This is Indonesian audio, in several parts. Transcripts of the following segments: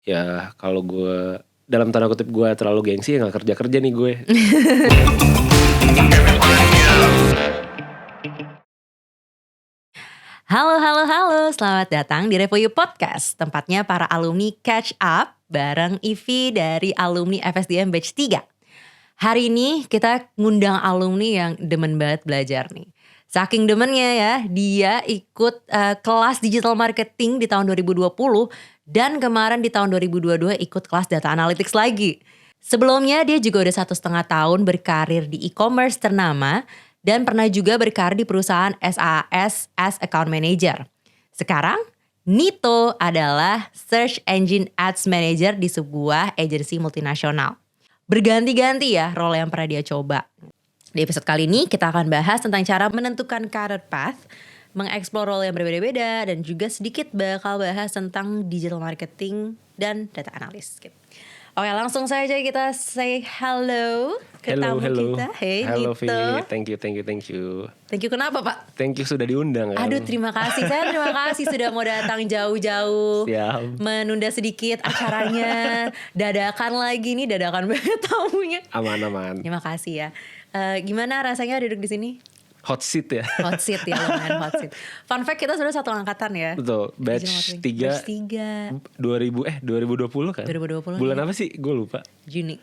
Ya kalau gue dalam tanda kutip gue terlalu gengsi ya gak kerja-kerja nih gue. Halo, selamat datang di Revo You Podcast. Tempatnya para alumni catch up bareng Ivi dari alumni FSDM Batch 3. Hari ini kita ngundang alumni yang demen banget belajar nih. Saking demennya ya, dia ikut kelas digital marketing di tahun 2020 dan kemarin di tahun 2022 ikut kelas data analytics lagi. Sebelumnya dia juga udah 1,5 tahun berkarir di e-commerce ternama dan pernah juga berkarir di perusahaan SAS as account manager. Sekarang Nito adalah search engine ads manager di sebuah agensi multinasional. Berganti-ganti ya role yang pernah dia coba. Di episode kali ini kita akan bahas tentang cara menentukan career path, mengeksplor role yang berbeda-beda, dan juga sedikit bakal bahas tentang digital marketing dan data analis. Oke, langsung saja kita say hello ke tamu kita. Hey Hello Nito. Vi, thank you. Thank you kenapa Pak? Thank you sudah diundang kan. Aduh terima kasih, saya terima kasih sudah mau datang jauh-jauh. Siap. Menunda sedikit acaranya, dadakan lagi nih, dadakan banget tamunya. Aman. Terima kasih ya. Gimana rasanya duduk di sini? Hot seat ya. Hot seat ya, lumayan hot seat. Fun fact kita sudah satu angkatan ya. Betul, batch 3 2020 kan? 2020 Bulan ya. apa sih? Gue lupa. Juni.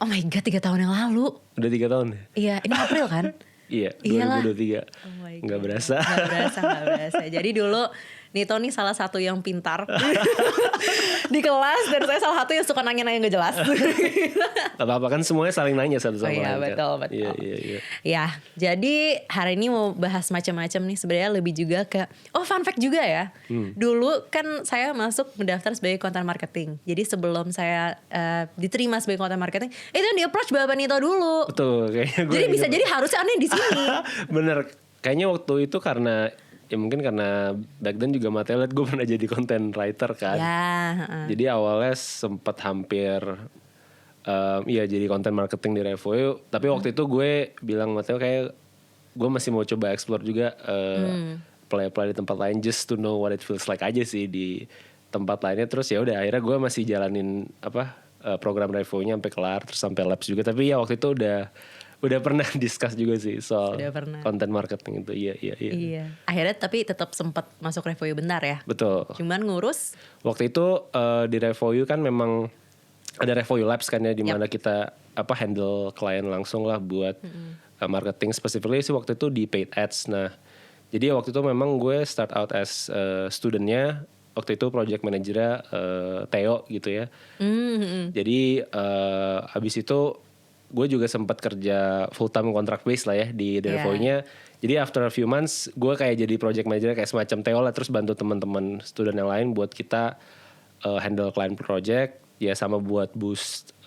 Oh my god, 3 tahun yang lalu. Udah 3 tahun ya? Iya, ini April kan? Iya, Iyalah. 2023. Oh my God. Gak berasa. Gak berasa. Jadi dulu Nito nih salah satu yang pintar di kelas, dan saya salah satu yang suka nanya-nanya gak jelas. Gak apa-apa kan semuanya saling nanya satu sama lain. Iya, kan? betul. Iya. Ya, jadi hari ini mau bahas macam-macam nih, sebenarnya lebih juga ke fun fact juga ya. Dulu kan saya masuk mendaftar sebagai content marketing. Jadi sebelum saya diterima sebagai content marketing, itu di approach Bapak Nito dulu. Betul, kayaknya gue. Jadi bisa jadi harusnya aneh di sini. Bener, kayaknya waktu itu karena ya mungkin karena back then juga Matelet gue pernah jadi content writer kan. Ya. Jadi awalnya sempat hampir jadi content marketing di Revo. Tapi waktu itu gue bilang Mateo kayak gue masih mau coba explore juga play di tempat lain just to know what it feels like aja sih di tempat lainnya. Terus ya udah akhirnya gue masih jalanin program Revo-nya sampai kelar, terus sampai labs juga. Tapi ya waktu itu udah pernah discuss juga sih soal content marketing itu. Iya. Akhirnya tapi tetap sempat masuk Revo You bentar ya. Betul. Cuman ngurus. Waktu itu di Revo You kan memang ada Revo You Labs kan ya, di mana kita handle klien langsung lah buat marketing. Specifically sih waktu itu di paid ads. Nah, jadi waktu itu memang gue start out as studentnya. Waktu itu project managernya Theo gitu ya. Jadi habis itu gue juga sempat kerja full time contract base lah ya di Revo-nya. Jadi after a few months gue kayak jadi project manager kayak semacam Theo lah, terus bantu teman-teman student yang lain buat kita handle client project ya, sama buat boost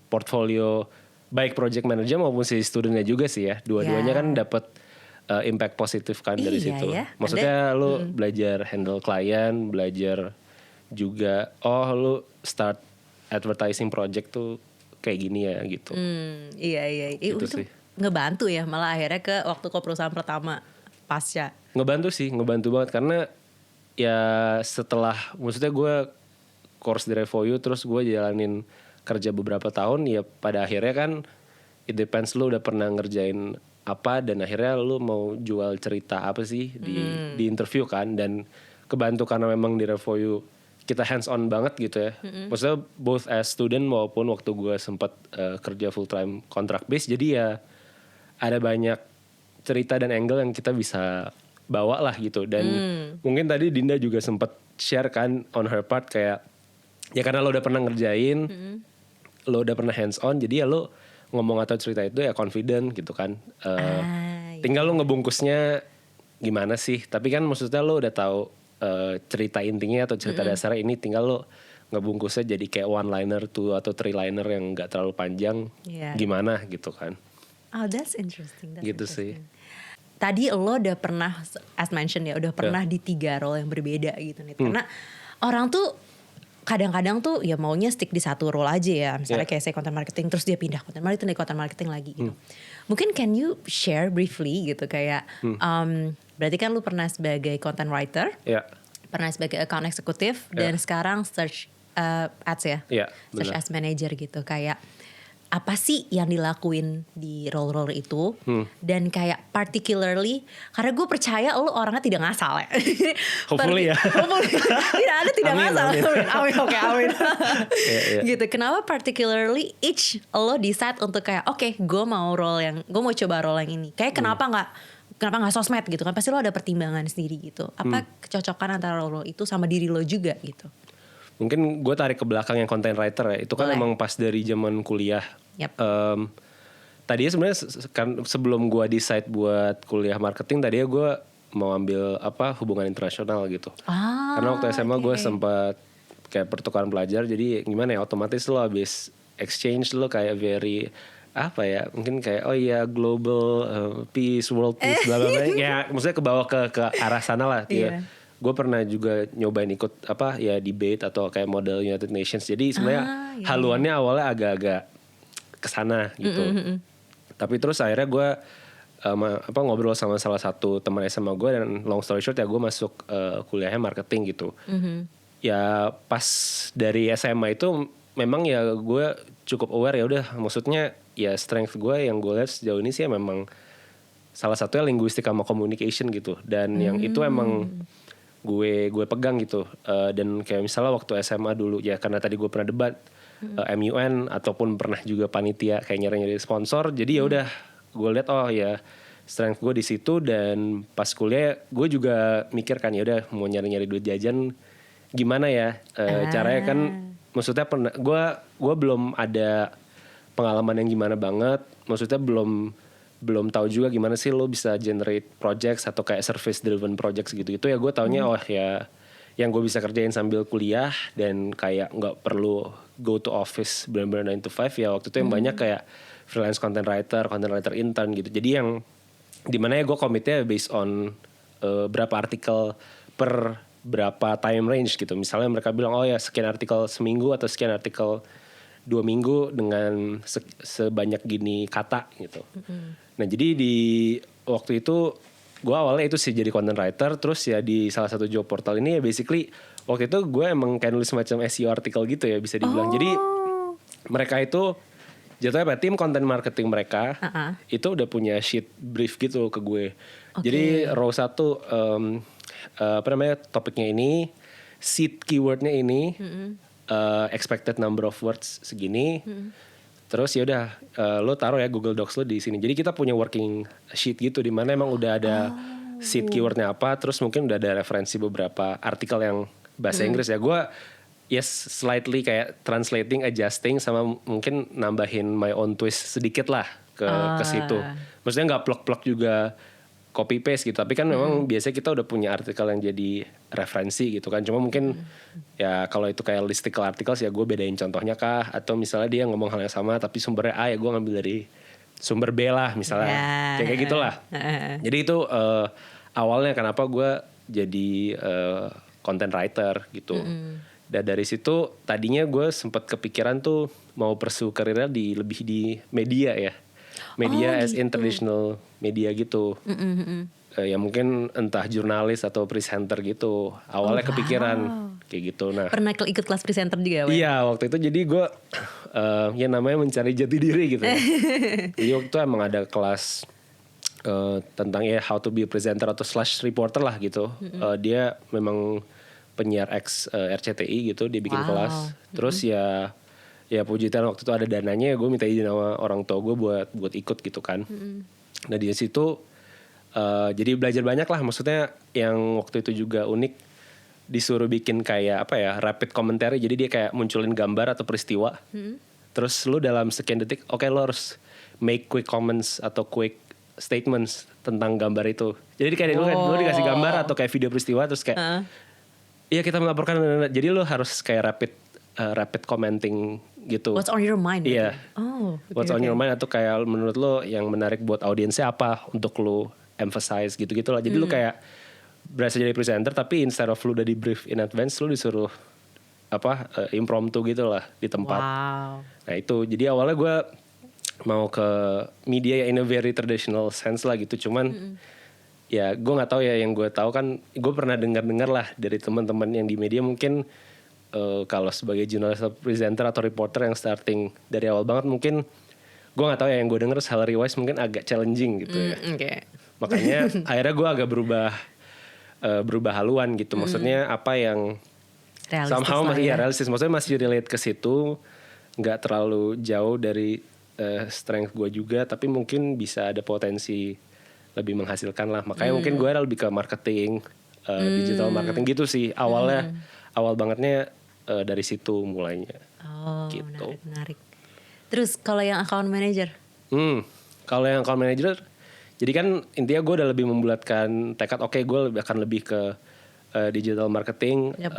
portfolio baik project manager maupun si studentnya juga sih ya. Dua-duanya kan dapat impact positif kan dari situ. Ya. Maksudnya lu belajar handle klien, belajar juga lu start advertising project tuh kayak gini ya gitu. Iya. Gitu itu sih. ngebantu ya, malah akhirnya ke waktu ke perusahaan pertama pasca. Ngebantu banget karena ya setelah maksudnya gue course di Revo You terus gue jalanin kerja beberapa tahun, ya pada akhirnya kan it depends lu udah pernah ngerjain apa dan akhirnya lu mau jual cerita apa sih di interview kan. Dan kebantu karena memang di Revo You kita hands on banget gitu ya. Maksudnya both as student maupun waktu gue sempat kerja full time contract base. Jadi ya ada banyak cerita dan angle yang kita bisa bawa lah gitu. Dan mungkin tadi Dinda juga sempat share kan on her part kayak ya karena lo udah pernah ngerjain, lo udah pernah hands on, jadi ya lo ngomong atau cerita itu ya confident gitu kan. Tinggal lo ngebungkusnya gimana sih. Tapi kan maksudnya lo udah tahu cerita intinya atau cerita dasarnya ini, tinggal lo ngebungkusnya jadi kayak one liner tuh atau three liner yang gak terlalu panjang. Gimana gitu kan. Oh, that's interesting. Gitu sih. Tadi lo udah pernah, as mentioned ya, udah pernah di 3 role yang berbeda gitu nih. Karena orang tuh kadang-kadang tuh ya maunya stick di satu role aja ya. Misalnya kayak saya content marketing, terus dia pindah content marketing lagi gitu. Mungkin can you share briefly gitu kayak berarti kan lu pernah sebagai content writer, pernah sebagai account executive, dan sekarang search ads ya, Iya, search benar. ads manager gitu. Kayak apa sih yang dilakuin di role itu, dan kayak particularly karena gue percaya lo orangnya tidak ngasal ya. Hopefully ya. Hopefully. Tidak ada tidak Amin, ngasal. amin. Amin, oke, amin. Iya. Gitu. Kenapa particularly each lo decide untuk kayak oke, gue mau coba role yang ini. Kayak kenapa nggak sosmed gitu kan? Pasti lo ada pertimbangan sendiri gitu. Apa kecocokan antara role itu sama diri lo juga gitu. Mungkin gue tarik ke belakang yang content writer ya. Itu kan Boleh. emang pas dari zaman kuliah. Yap. Tadinya sebenarnya kan sebelum gue decide buat kuliah marketing, tadinya gue mau ambil hubungan internasional gitu. Karena waktu SMA gue sempat kayak pertukaran pelajar, jadi gimana ya, otomatis lo habis exchange lo kayak very mungkin kayak global peace, world peace, bla bla bla. Ya maksudnya kebawa ke arah sana lah. Iya. Gue pernah juga nyobain ikut debate atau kayak model United Nations. Jadi sebenarnya haluannya awalnya agak-agak kesana gitu. Tapi terus akhirnya gue ngobrol sama salah satu teman SMA gue, dan long story short ya gue masuk kuliahnya marketing gitu. Ya pas dari SMA itu memang ya gue cukup aware, ya udah maksudnya ya strength gue yang gue lihat sejauh ini sih ya memang salah satunya linguistik sama communication gitu. Dan yang itu emang gue pegang gitu. Dan kayak misalnya waktu SMA dulu ya, karena tadi gue pernah debat MUN ataupun pernah juga panitia kayak nyari sponsor, jadi ya udah gue lihat strength gue di situ. Dan pas kuliah gue juga mikir kan, ya udah mau nyari duit jajan gimana ya caranya kan. Maksudnya gue belum ada pengalaman yang gimana banget, maksudnya belum tahu juga gimana sih lo bisa generate projects atau kayak service driven projects gitu-gitu ya. Gue taunya ya yang gue bisa kerjain sambil kuliah dan kayak nggak perlu go to office benar-benar 9 to 5 ya. Waktu itu yang banyak kayak freelance content writer intern gitu. Jadi yang dimana ya gue commitnya based on berapa artikel per berapa time range gitu. Misalnya mereka bilang sekian artikel seminggu atau sekian artikel 2 minggu dengan sebanyak gini kata gitu. Nah jadi di waktu itu gue awalnya itu sih jadi content writer. Terus ya di salah satu job portal ini ya basically waktu itu gue emang kayak nulis macam SEO artikel gitu ya bisa dibilang. Jadi mereka itu jatuhnya tim content marketing mereka itu udah punya sheet brief gitu ke gue. Jadi row 1 topiknya ini, seed keywordnya ini, expected number of words segini. Terus ya udah lo taruh ya Google Docs lo di sini. Jadi kita punya working sheet gitu di mana emang udah ada seed keywordnya apa, terus mungkin udah ada referensi beberapa artikel yang bahasa Inggris ya. Gue slightly kayak translating, adjusting, sama mungkin nambahin my own twist sedikit lah ke situ. Maksudnya nggak plek-plek juga copy paste gitu, tapi kan memang biasanya kita udah punya artikel yang jadi referensi gitu kan. Cuma mungkin ya kalau itu kayak listicle articles ya gue bedain contohnya kah, atau misalnya dia ngomong hal yang sama tapi sumbernya A ya gue ngambil dari sumber B lah misalnya, kayak gitulah. Jadi itu awalnya kenapa gue jadi content writer gitu. Dan dari situ tadinya gue sempat kepikiran tuh mau pursue karirnya lebih di media ya. Media as in traditional media gitu. Ya mungkin entah jurnalis atau presenter gitu. Awalnya kepikiran kayak gitu. Nah, pernah ikut kelas presenter juga? Iya waktu itu jadi gue ya namanya mencari jati diri gitu. Jadi waktu itu emang ada kelas tentang how to be a presenter atau / reporter lah gitu. Dia memang penyiar ex RCTI gitu, dia bikin kelas. Terus ya puji Tuhan waktu itu ada dananya, gue minta izin sama orang tua gue buat ikut gitu kan. Nah di situ jadi belajar banyak lah. Maksudnya yang waktu itu juga unik, disuruh bikin kayak rapid commentary. Jadi dia kayak munculin gambar atau peristiwa. Terus lu dalam sekian detik, lo harus make quick comments atau quick statements tentang gambar itu. Jadi kayak lu dikasih gambar atau kayak video peristiwa, terus kayak iya kita melaporkan. Jadi lu harus kayak rapid commenting gitu. What's on your mind? Iya. What's on your mind, atau kayak menurut lo yang menarik buat audiensnya apa untuk lo emphasize gitu-gitu lah. Jadi lo kayak berasa jadi presenter, tapi instead of lo udah di brief in advance, lo disuruh impromptu gitu lah di tempat. Nah itu jadi awalnya gue mau ke media in a very traditional sense lah gitu. Cuman ya gue nggak tahu ya, yang gue tahu kan gue pernah dengar lah dari teman-teman yang di media, mungkin kalau sebagai jurnalis atau presenter atau reporter yang starting dari awal banget, mungkin gue nggak tahu ya, yang gue denger salary wise mungkin agak challenging gitu ya. Okay. Makanya akhirnya gue agak berubah haluan gitu. Maksudnya apa yang Realistis somehow lah masih ya. realistis, maksudnya masih relate ke situ, nggak terlalu jauh dari strength gue juga, tapi mungkin bisa ada potensi lebih menghasilkan lah. Makanya mungkin gue lebih ke marketing, digital marketing gitu sih awalnya. Awal bangetnya dari situ mulainya. Oh, Gitu. menarik. Terus kalau yang account manager? Kalau yang account manager, jadi kan intinya gue udah lebih membulatkan tekad. Oke, gue akan lebih ke digital marketing. Yep.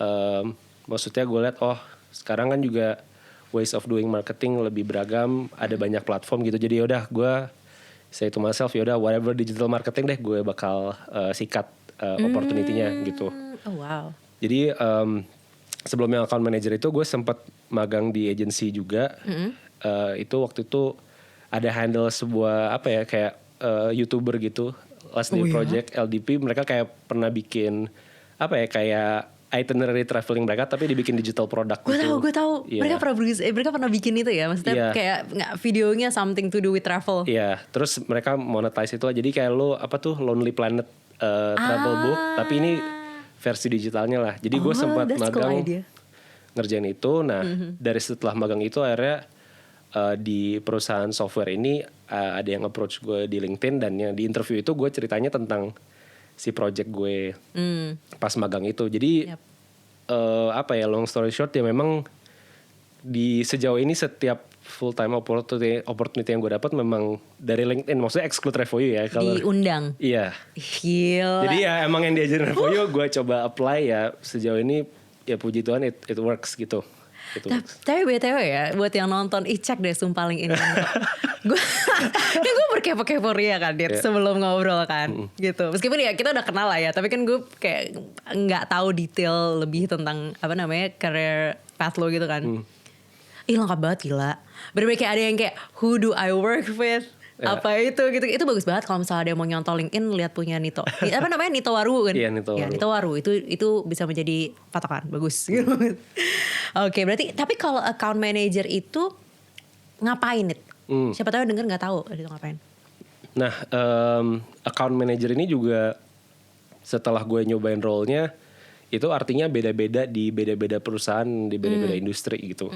Maksudnya gue lihat, oh sekarang kan juga ways of doing marketing lebih beragam, ada banyak platform gitu. Jadi yaudah gue say to myself, yaudah whatever digital marketing deh, gue bakal sikat opportunity-nya gitu. Oh wow. Jadi sebelum yang account manager itu gue sempat magang di agency juga. Itu waktu itu ada handle sebuah apa ya, kayak YouTuber gitu, Last Day Project, LDP. Mereka kayak pernah bikin apa ya, kayak itinerary traveling mereka tapi dibikin digital product. Gue tahu. Yeah. Mereka pernah bikin itu ya, maksudnya kayak nggak, videonya something to do with travel. Iya, terus mereka monetize itu lah. Jadi kayak lo apa tuh Lonely Planet travel book, tapi ini versi digitalnya lah. Jadi gue sempat magang ngerjain itu. Nah dari setelah magang itu akhirnya di perusahaan software ini ada yang approach gue di LinkedIn, dan yang di interview itu gue ceritanya tentang si project gue pas magang itu. Jadi apa ya, long story short ya, memang di sejauh ini setiap full time opportunity yang gue dapat memang dari LinkedIn, maksudnya exclude Revoyu ya. Kalau diundang. Iya. Gila. Jadi ya emang yang diajarin Revoyu gue coba apply ya, sejauh ini ya puji Tuhan it works gitu. Tapi BTW ya, buat yang nonton, cek deh sumpah LinkedIn. Gue berkepo-kepo Ria kan, Dit, sebelum ngobrol kan, gitu. Meskipun ya kita udah kenal lah ya, tapi kan gue kayak nggak tahu detail lebih tentang apa namanya career path lo gitu kan. Ih lengkap banget, gila. Bener-bener kayak ada yang kayak who do I work with, apa itu gitu. Itu bagus banget kalau misalnya ada yang mau nyontol LinkedIn, lihat punya Nito. Apa namanya, Nito Waru kan? Iya, Nito Waru. Ya, Nito Waru itu bisa menjadi patokan, bagus. Oke, berarti tapi kalau account manager itu ngapain nih? Siapa tahu denger nggak tahu itu ngapain. Nah, account manager ini juga setelah gue nyobain role-nya, itu artinya beda-beda di beda-beda perusahaan, di beda-beda industri gitu.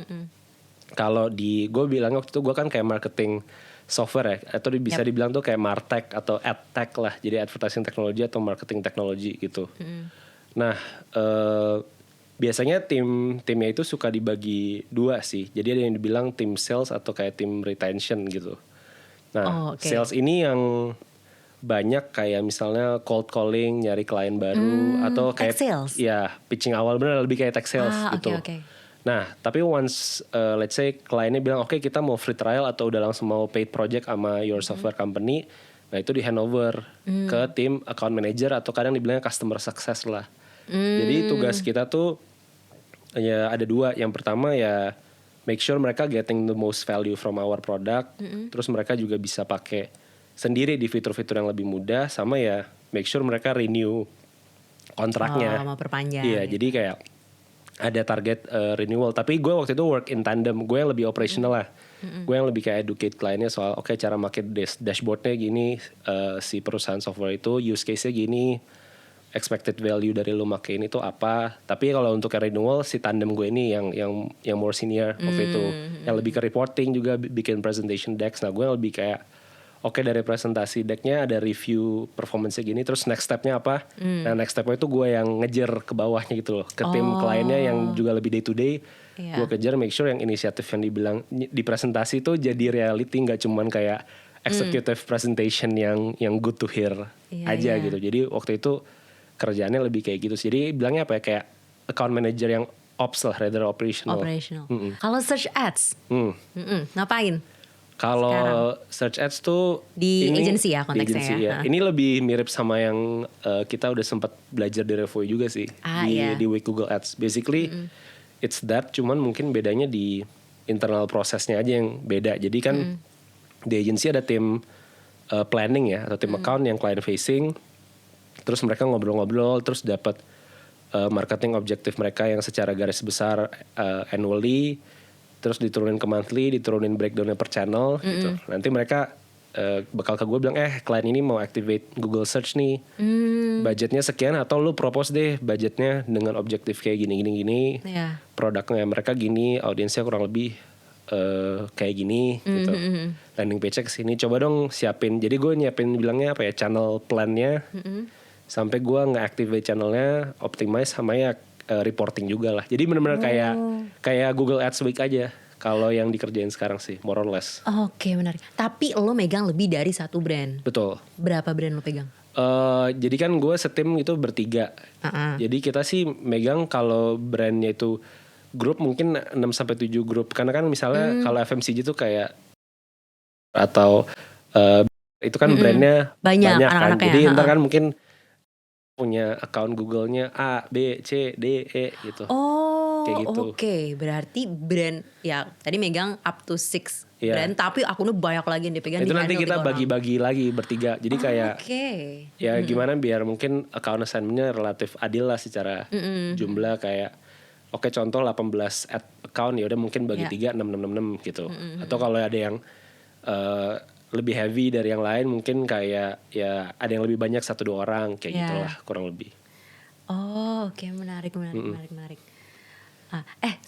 Kalau gue bilang waktu itu gue kan kayak marketing software ya, atau bisa dibilang tuh kayak martech atau adtech lah, jadi advertising technology atau marketing technology gitu. Nah, biasanya timnya itu suka dibagi dua sih. Jadi ada yang dibilang tim sales atau kayak tim retention gitu. Nah, sales ini yang banyak kayak misalnya cold calling, nyari klien baru, atau kayak sales. Ya pitching awal, bener lebih kayak tech sales gitu. Nah, tapi once let's say kliennya bilang oke, kita mau free trial atau udah langsung mau paid project sama your software company, nah itu di handover ke tim account manager atau kadang dibilangnya customer success lah. Jadi tugas kita tuh ya ada dua. Yang pertama ya make sure mereka getting the most value from our product. Terus mereka juga bisa pakai sendiri di fitur-fitur yang lebih mudah, sama ya make sure mereka renew kontraknya. Mau perpanjang. Iya, jadi kayak ada target renewal. Tapi gue waktu itu work in tandem. Gue yang lebih operational lah. Gue yang lebih kayak educate kliennya soal cara pakai dashboardnya gini, si perusahaan software itu use case-nya gini, expected value dari lo makein itu apa. Tapi kalau untuk renewal, si tandem gue ini yang more senior waktu itu, yang lebih ke reporting juga, bikin presentation decks. Nah gue yang lebih kayak oke, dari presentasi decknya ada review performance-nya gini, terus next step-nya apa. Nah next step-nya itu gue yang ngejar ke bawahnya gitu loh, ke tim kliennya yang juga lebih day to day. Gue kejar, make sure yang inisiatif yang dibilang di presentasi itu jadi reality, gak cuman kayak executive presentation yang good to hear aja gitu. Jadi waktu itu kerjaannya lebih kayak gitu. Jadi bilangnya apa ya, kayak account manager yang ops lah, rather operational. Kalau search ads, ngapain? Kalau search ads tuh di agency ya konteksnya ya. Ini lebih mirip sama yang kita udah sempat belajar di Revoyu juga sih, di Week Google Ads. Basically it's that, cuman mungkin bedanya di internal prosesnya aja yang beda. Jadi kan di agency ada tim planning ya, atau tim account yang client facing. Terus mereka ngobrol-ngobrol, terus dapat marketing objektif mereka yang secara garis besar annually, terus diturunin ke monthly, diturunin breakdownnya per channel gitu. Nanti mereka bakal ke gue bilang klien ini mau activate Google Search nih, budgetnya sekian, atau lu propose deh budgetnya dengan objektif kayak gini, produknya mereka gini, audiensnya kurang lebih kayak gini gitu, landing page kesini, coba dong siapin. Jadi gue nyiapin bilangnya apa ya, channel plan-nya, sampai gue nge-activate channelnya, optimize sama ya reporting juga lah. Jadi benar-benar kayak Google Ads Week aja. Kalau yang dikerjain sekarang sih, more or less. Oke, menarik. Tapi lo megang lebih dari satu brand. Betul. Berapa brand lo pegang? Jadi kan gue setim itu bertiga. Jadi kita sih megang kalau brandnya itu grup mungkin 6-7 grup. Karena kan misalnya kalau FMCG tuh kayak atau itu kan brandnya banyak kan. Jadi ntar kan mungkin punya account Google-nya A, B, C, D, E gitu. Kayak gitu. Oke. Berarti brand ya tadi megang up to 6 brand, tapi akunnya banyak lagi yang dipegang. Itu nanti kita bagi-bagi lagi bertiga. Jadi kayak ya gimana biar mungkin account assignment-nya relatif adil lah secara jumlah. Kayak contoh 18 ad account, ya udah mungkin bagi 3 6 gitu. Atau kalau ada yang lebih heavy dari yang lain, mungkin kayak ya ada yang lebih banyak 1-2 orang kayak gitulah kurang lebih. Oke, menarik.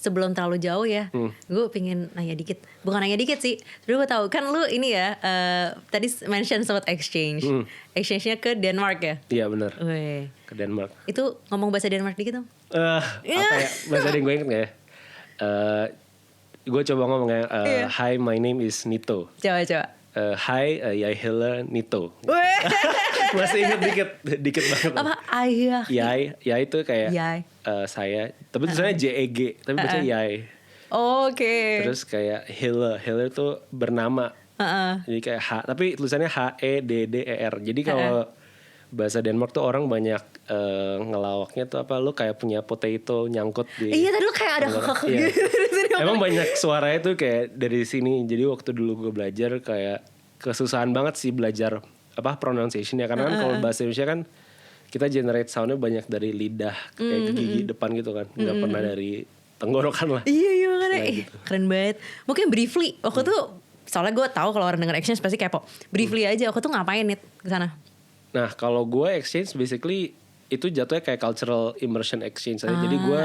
Sebelum terlalu jauh ya, gue pengen nanya dikit. Bukan nanya dikit sih, sebenernya gue tahu kan lu ini ya, tadi mention sobat exchange. Exchange-nya ke Denmark ya? Iya benar. Ke Denmark. Itu ngomong bahasa Denmark dikit dong. Apa ya, bahasa yang gue inget gak ya? Gue coba ngomong ya, hi my name is Nito. Coba. Hi, jeg hedder Nito. Masih inget dikit banget. Apa? Ayah. Yai itu kayak saya. Tapi tulisannya JEG, tapi bacanya Yai. Oke. Terus kayak Hiller itu bernama. Jadi kayak H, tapi tulisannya HEDDER. Jadi kalau bahasa Denmark tuh orang banyak ngelawaknya tuh apa, lu kayak punya potato nyangkut di. Iya, tadi lu kayak ada gitu. Emang banyak suaranya tuh kayak dari sini. Jadi waktu dulu gue belajar kayak kesusahan banget sih belajar apa pronunciation ya, karena kan kalau bahasa Indonesia kan kita generate soundnya banyak dari lidah kayak gigi depan gitu kan, nggak pernah dari tenggorokan lah. Iya makanya gitu. Keren banget. Mungkin briefly waktu tuh, soalnya gue tahu kalau orang denger exchange pasti kepo. Briefly aja waktu tuh ngapain nih ke sana? Nah kalau gue exchange basically itu jatuhnya kayak cultural immersion exchange aja. Jadi gue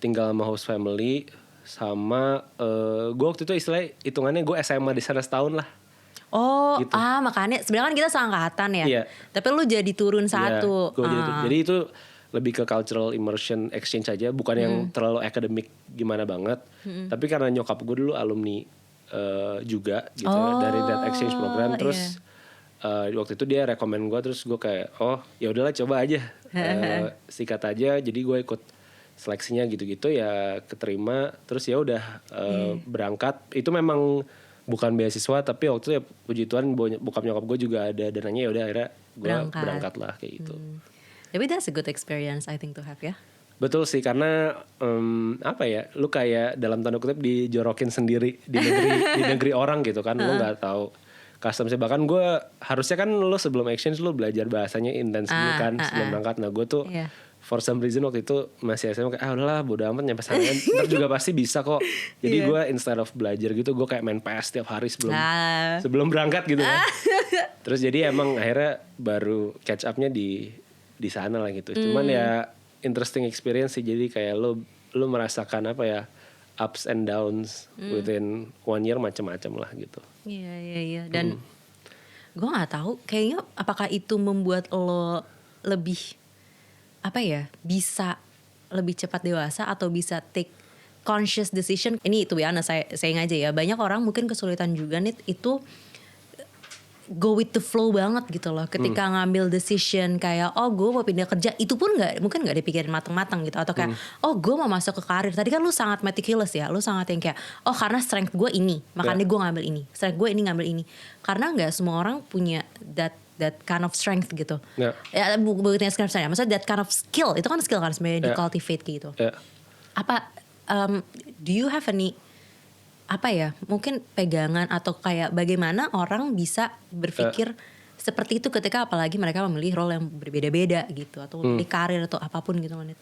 tinggal sama host family sama gue waktu itu istilahnya hitungannya gue SMA di sana setahun lah. Gitu. Makanya sebenarnya kan kita seangkatan ya. Iya. Tapi lu jadi turun satu. Jadi itu lebih ke cultural immersion exchange aja, bukan yang terlalu akademik gimana banget. Tapi karena nyokap gue dulu alumni juga gitu dari that exchange program, terus waktu itu dia rekomen gue, terus gue kayak ya udahlah coba aja. Sikat aja. Jadi gue ikut seleksinya gitu-gitu ya, keterima, terus ya udah berangkat. Itu memang bukan beasiswa, tapi waktu itu ya puji Tuhan bokap nyokap gue juga ada dananya, ya udah akhirnya gue berangkat lah kayak gitu. Tapi that's a good experience I think to have ya. Betul sih, karena apa ya, lu kayak dalam tanda kutip dijorokin sendiri di negeri orang gitu kan. Lu nggak tahu customnya. Bahkan gue harusnya kan lu sebelum exchange lu belajar bahasanya intens dulu kan sebelum berangkat. Nah gue tuh for some reason waktu itu masih SMA kayak udahlah bodo amat nyampe sana kan, ntar juga pasti bisa kok. Jadi gue instead of belajar gitu, gue kayak main PS tiap hari sebelum berangkat gitu kan. Terus jadi emang akhirnya baru catch up-nya di sana lah gitu. Cuman ya interesting experience sih. Jadi kayak lu merasakan apa ya, ups and downs within 1 year, macam-macam lah gitu. Iya. Dan gue nggak tahu kayaknya apakah itu membuat lo lebih apa ya, bisa lebih cepat dewasa atau bisa take conscious decision. Ini itu ya, saya aja ya, banyak orang mungkin kesulitan juga nih itu go with the flow banget gitu loh ketika ngambil decision kayak gue mau pindah kerja, itu pun mungkin nggak dipikirin matang-matang gitu, atau kayak gue mau masuk ke karir. Tadi kan lu sangat meticulous ya, lu sangat yang kayak karena strength gue ini makanya gue ngambil ini, strength gue ini ngambil ini, karena nggak semua orang punya that kind of strength gitu. Ya bukannya strength ya, maksudnya that kind of skill, itu kan skill kan sebenarnya di cultivate gitu. Apa do you have any apa ya, mungkin pegangan atau kayak bagaimana orang bisa berpikir seperti itu ketika apalagi mereka memilih role yang berbeda-beda gitu, atau di karir atau apapun gitu kan?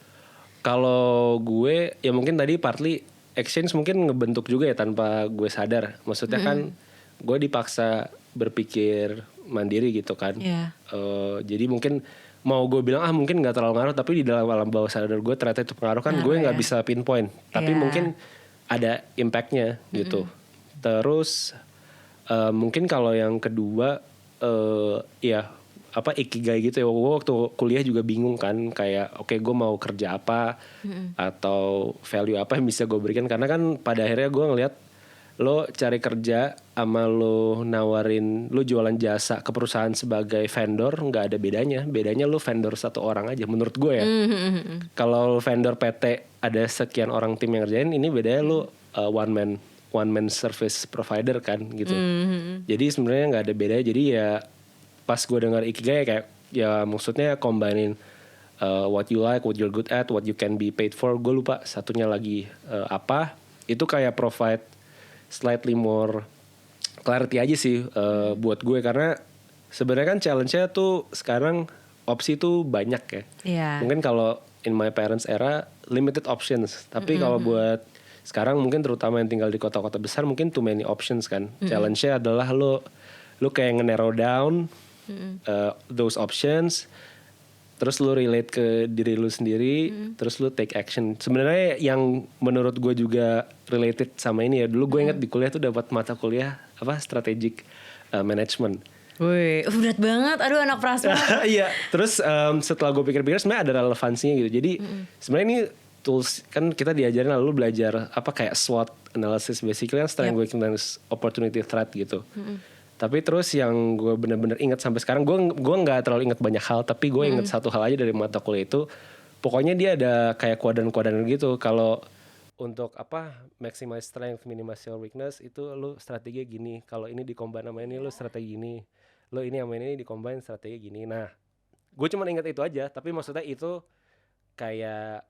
Kalau gue ya mungkin tadi partly exchange mungkin ngebentuk juga ya tanpa gue sadar. Maksudnya kan gue dipaksa berpikir mandiri gitu kan. Iya. Jadi mungkin mau gue bilang mungkin nggak terlalu ngaruh, tapi di dalam alam bawah sadar gue ternyata itu pengaruh kan. Gue nggak bisa pinpoint, tapi mungkin ada impactnya gitu. Terus mungkin kalau yang kedua ya apa ikigai gitu ya. Gue waktu kuliah juga bingung kan, kayak oke, gue mau kerja apa atau value apa yang bisa gue berikan, karena kan pada akhirnya gue ngelihat lo cari kerja sama lo nawarin lo jualan jasa ke perusahaan sebagai vendor nggak ada bedanya lo vendor satu orang aja menurut gue ya. Kalau vendor PT ada sekian orang tim yang ngerjain, ini bedanya lo one man service provider kan gitu. Jadi sebenarnya nggak ada bedanya. Jadi ya pas gue dengar ikigai kayak ya maksudnya combining what you like, what you're good at, what you can be paid for. Gue lupa satunya lagi apa. Itu kayak provide slightly more clarity aja sih buat gue, karena sebenarnya kan challenge-nya tuh sekarang opsi tuh banyak ya. Iya. Mungkin kalau in my parents era limited options, tapi kalau buat sekarang mungkin terutama yang tinggal di kota-kota besar mungkin too many options kan. Challenge-nya adalah lo kayak nge-narrow down those options, terus lu relate ke diri lu sendiri, terus lu take action. Sebenarnya yang menurut gue juga related sama ini ya, dulu gue ingat di kuliah tuh dapat mata kuliah apa strategic management. Wih, berat banget. Aduh, anak Prasma. Iya. Terus setelah gue pikir-pikir sebenarnya ada relevansinya gitu. Jadi sebenarnya ini tools kan kita diajarin, lalu belajar apa kayak SWOT analysis, basically kan strength, weakness, opportunity, threat gitu. Tapi terus yang gue bener-bener ingat sampai sekarang, gue nggak terlalu ingat banyak hal, tapi gue ingat satu hal aja dari mata kuliah itu. Pokoknya dia ada kayak kuadran-kuadran gitu. Kalau untuk apa maximize strength, minimize your weakness, itu lu strategi gini. Kalau ini dikombin sama ini, lu strategi gini. Lu ini sama ini dikombin strategi gini. Nah, gue cuma ingat itu aja. Tapi maksudnya itu kayak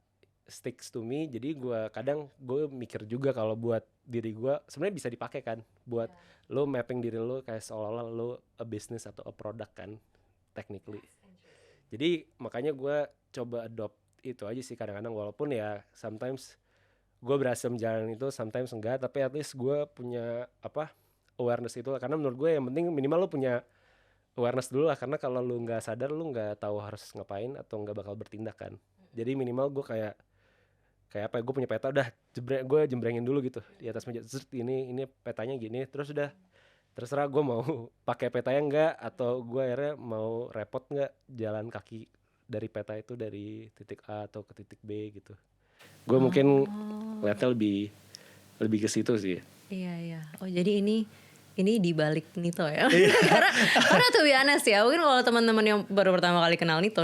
sticks to me. Jadi gue mikir juga kalau buat diri gue sebenarnya bisa dipakai kan buat lo mapping diri lo kayak seolah-olah lo a business atau a product kan technically. Jadi makanya gue coba adopt itu aja sih kadang-kadang, walaupun ya sometimes gue berhasil menjalani itu, sometimes enggak, tapi at least gue punya apa awareness itu lah. Karena menurut gue yang penting minimal lo punya awareness dulu lah, karena kalau lo nggak sadar lo nggak tahu harus ngapain atau nggak bakal bertindak kan. Jadi minimal gue kayak apa, gue punya peta, udah gue jembrengin dulu gitu di atas meja. Ini petanya gini, terus udah terserah gue mau pakai petanya enggak, atau gue akhirnya mau repot enggak jalan kaki dari peta itu dari titik A atau ke titik B gitu. Gue mungkin lihatnya lebih ke situ sih. Iya. Oh, jadi ini dibalik Nito ya. karena tuh be honest ya, mungkin kalau teman-teman yang baru pertama kali kenal Nito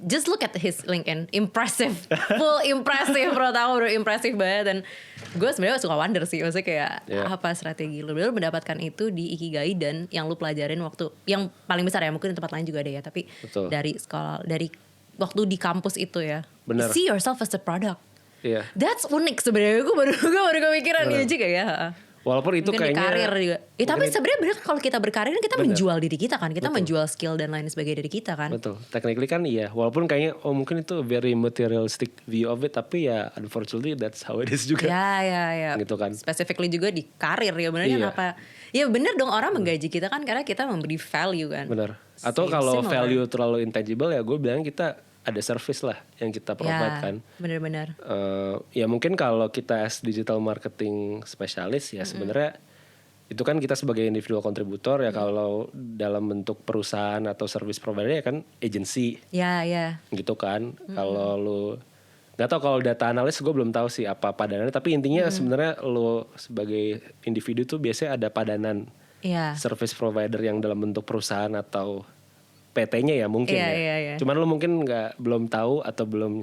just look at his LinkedIn, impressive, full impressive, pertama udah impressive banget. Dan gue sebenarnya suka wonder sih, maksudnya kayak apa strategi lu mendapatkan itu di ikigai, dan yang lu pelajarin waktu yang paling besar ya, mungkin di tempat lain juga ada ya, tapi dari sekolah, dari waktu di kampus itu ya. Bener. See yourself as a product. Iya. That's unik sebenarnya. Gue baru kepikiran dia juga ya. Walaupun itu mungkin kayaknya di karir juga. Tapi sebenarnya bener kalau kita berkarir kan kita menjual diri kita kan. Kita menjual skill dan lain sebagainya dari kita kan. Betul. Technically kan iya. Walaupun kayaknya mungkin itu very materialistic view of it, tapi ya unfortunately that's how it is juga. Ya. Gitu kan. Specifically juga di karir ya, bener kan apa. Ya bener dong, orang menggaji kita kan karena kita memberi value kan. Bener. Atau kalau value terlalu intangible ya gue bilang kita ada service lah yang kita provide kan. Bener-bener. Ya mungkin kalau kita as digital marketing spesialis ya sebenarnya itu kan kita sebagai individual kontributor ya. Kalau dalam bentuk perusahaan atau service provider ya kan agency. Ya. Gitu kan. Kalau lu nggak tahu, kalau data analis gue belum tahu sih apa padanannya. Tapi intinya sebenarnya lu sebagai individu tuh biasanya ada padanan service provider yang dalam bentuk perusahaan atau PT-nya ya mungkin ya. Cuman lu mungkin belum tahu atau belum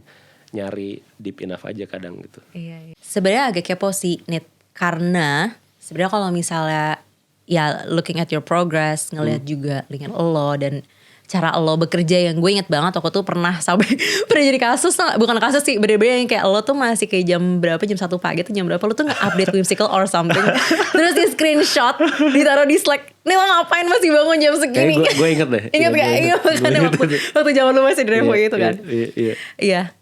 nyari deep enough aja kadang gitu. Iya. Sebenarnya agak kepo sih Nit, karena sebenarnya kalau misalnya ya looking at your progress, ngelihat juga LinkedIn lo dan cara lo bekerja, yang gue inget banget waktu tuh pernah sampai pernah jadi kasus, bukan kasus sih, bener-bener yang kayak lo tuh masih kayak jam 1 pagi tuh jam berapa lo tuh nge-update whimsical or something, terus di screenshot ditaruh di Slack, nih lo ngapain masih bangun jam segini? Gue inget deh. Ingat gak? Ingat waktu zaman lo masih di Revo itu kan? Iya.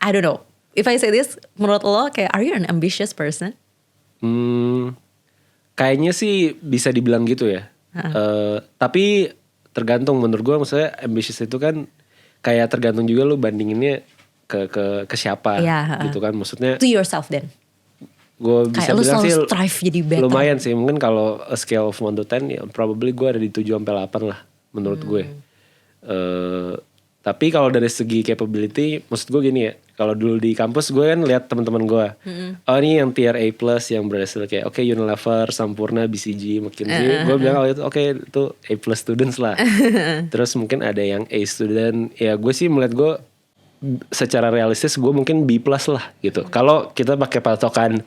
I don't know. If I say this, menurut lo kayak are you an ambitious person? Kayaknya sih bisa dibilang gitu ya. Tapi tergantung menurut gue, maksudnya ambitious itu kan kayak tergantung juga lu bandinginnya ke siapa gitu kan. Maksudnya To yourself then. gue bisa Kayak lu bilang selalu sih strive jadi better. lumayan sih. Mungkin kalau a scale of 1 to 10 ya probably gue ada di 7-8 lah menurut gue. Tapi kalau dari segi capability, maksud gue gini ya, kalau dulu di kampus gue kan lihat teman-teman gue, oh ini yang tier A+ yang berhasil kayak oke, Unilever, Sampurna, BCG, McKinsey, gue bilang itu oke, itu A+ students lah. Terus mungkin ada yang A student, ya gue sih melihat gue secara realistis gue mungkin B+ lah gitu. Kalau kita pakai patokan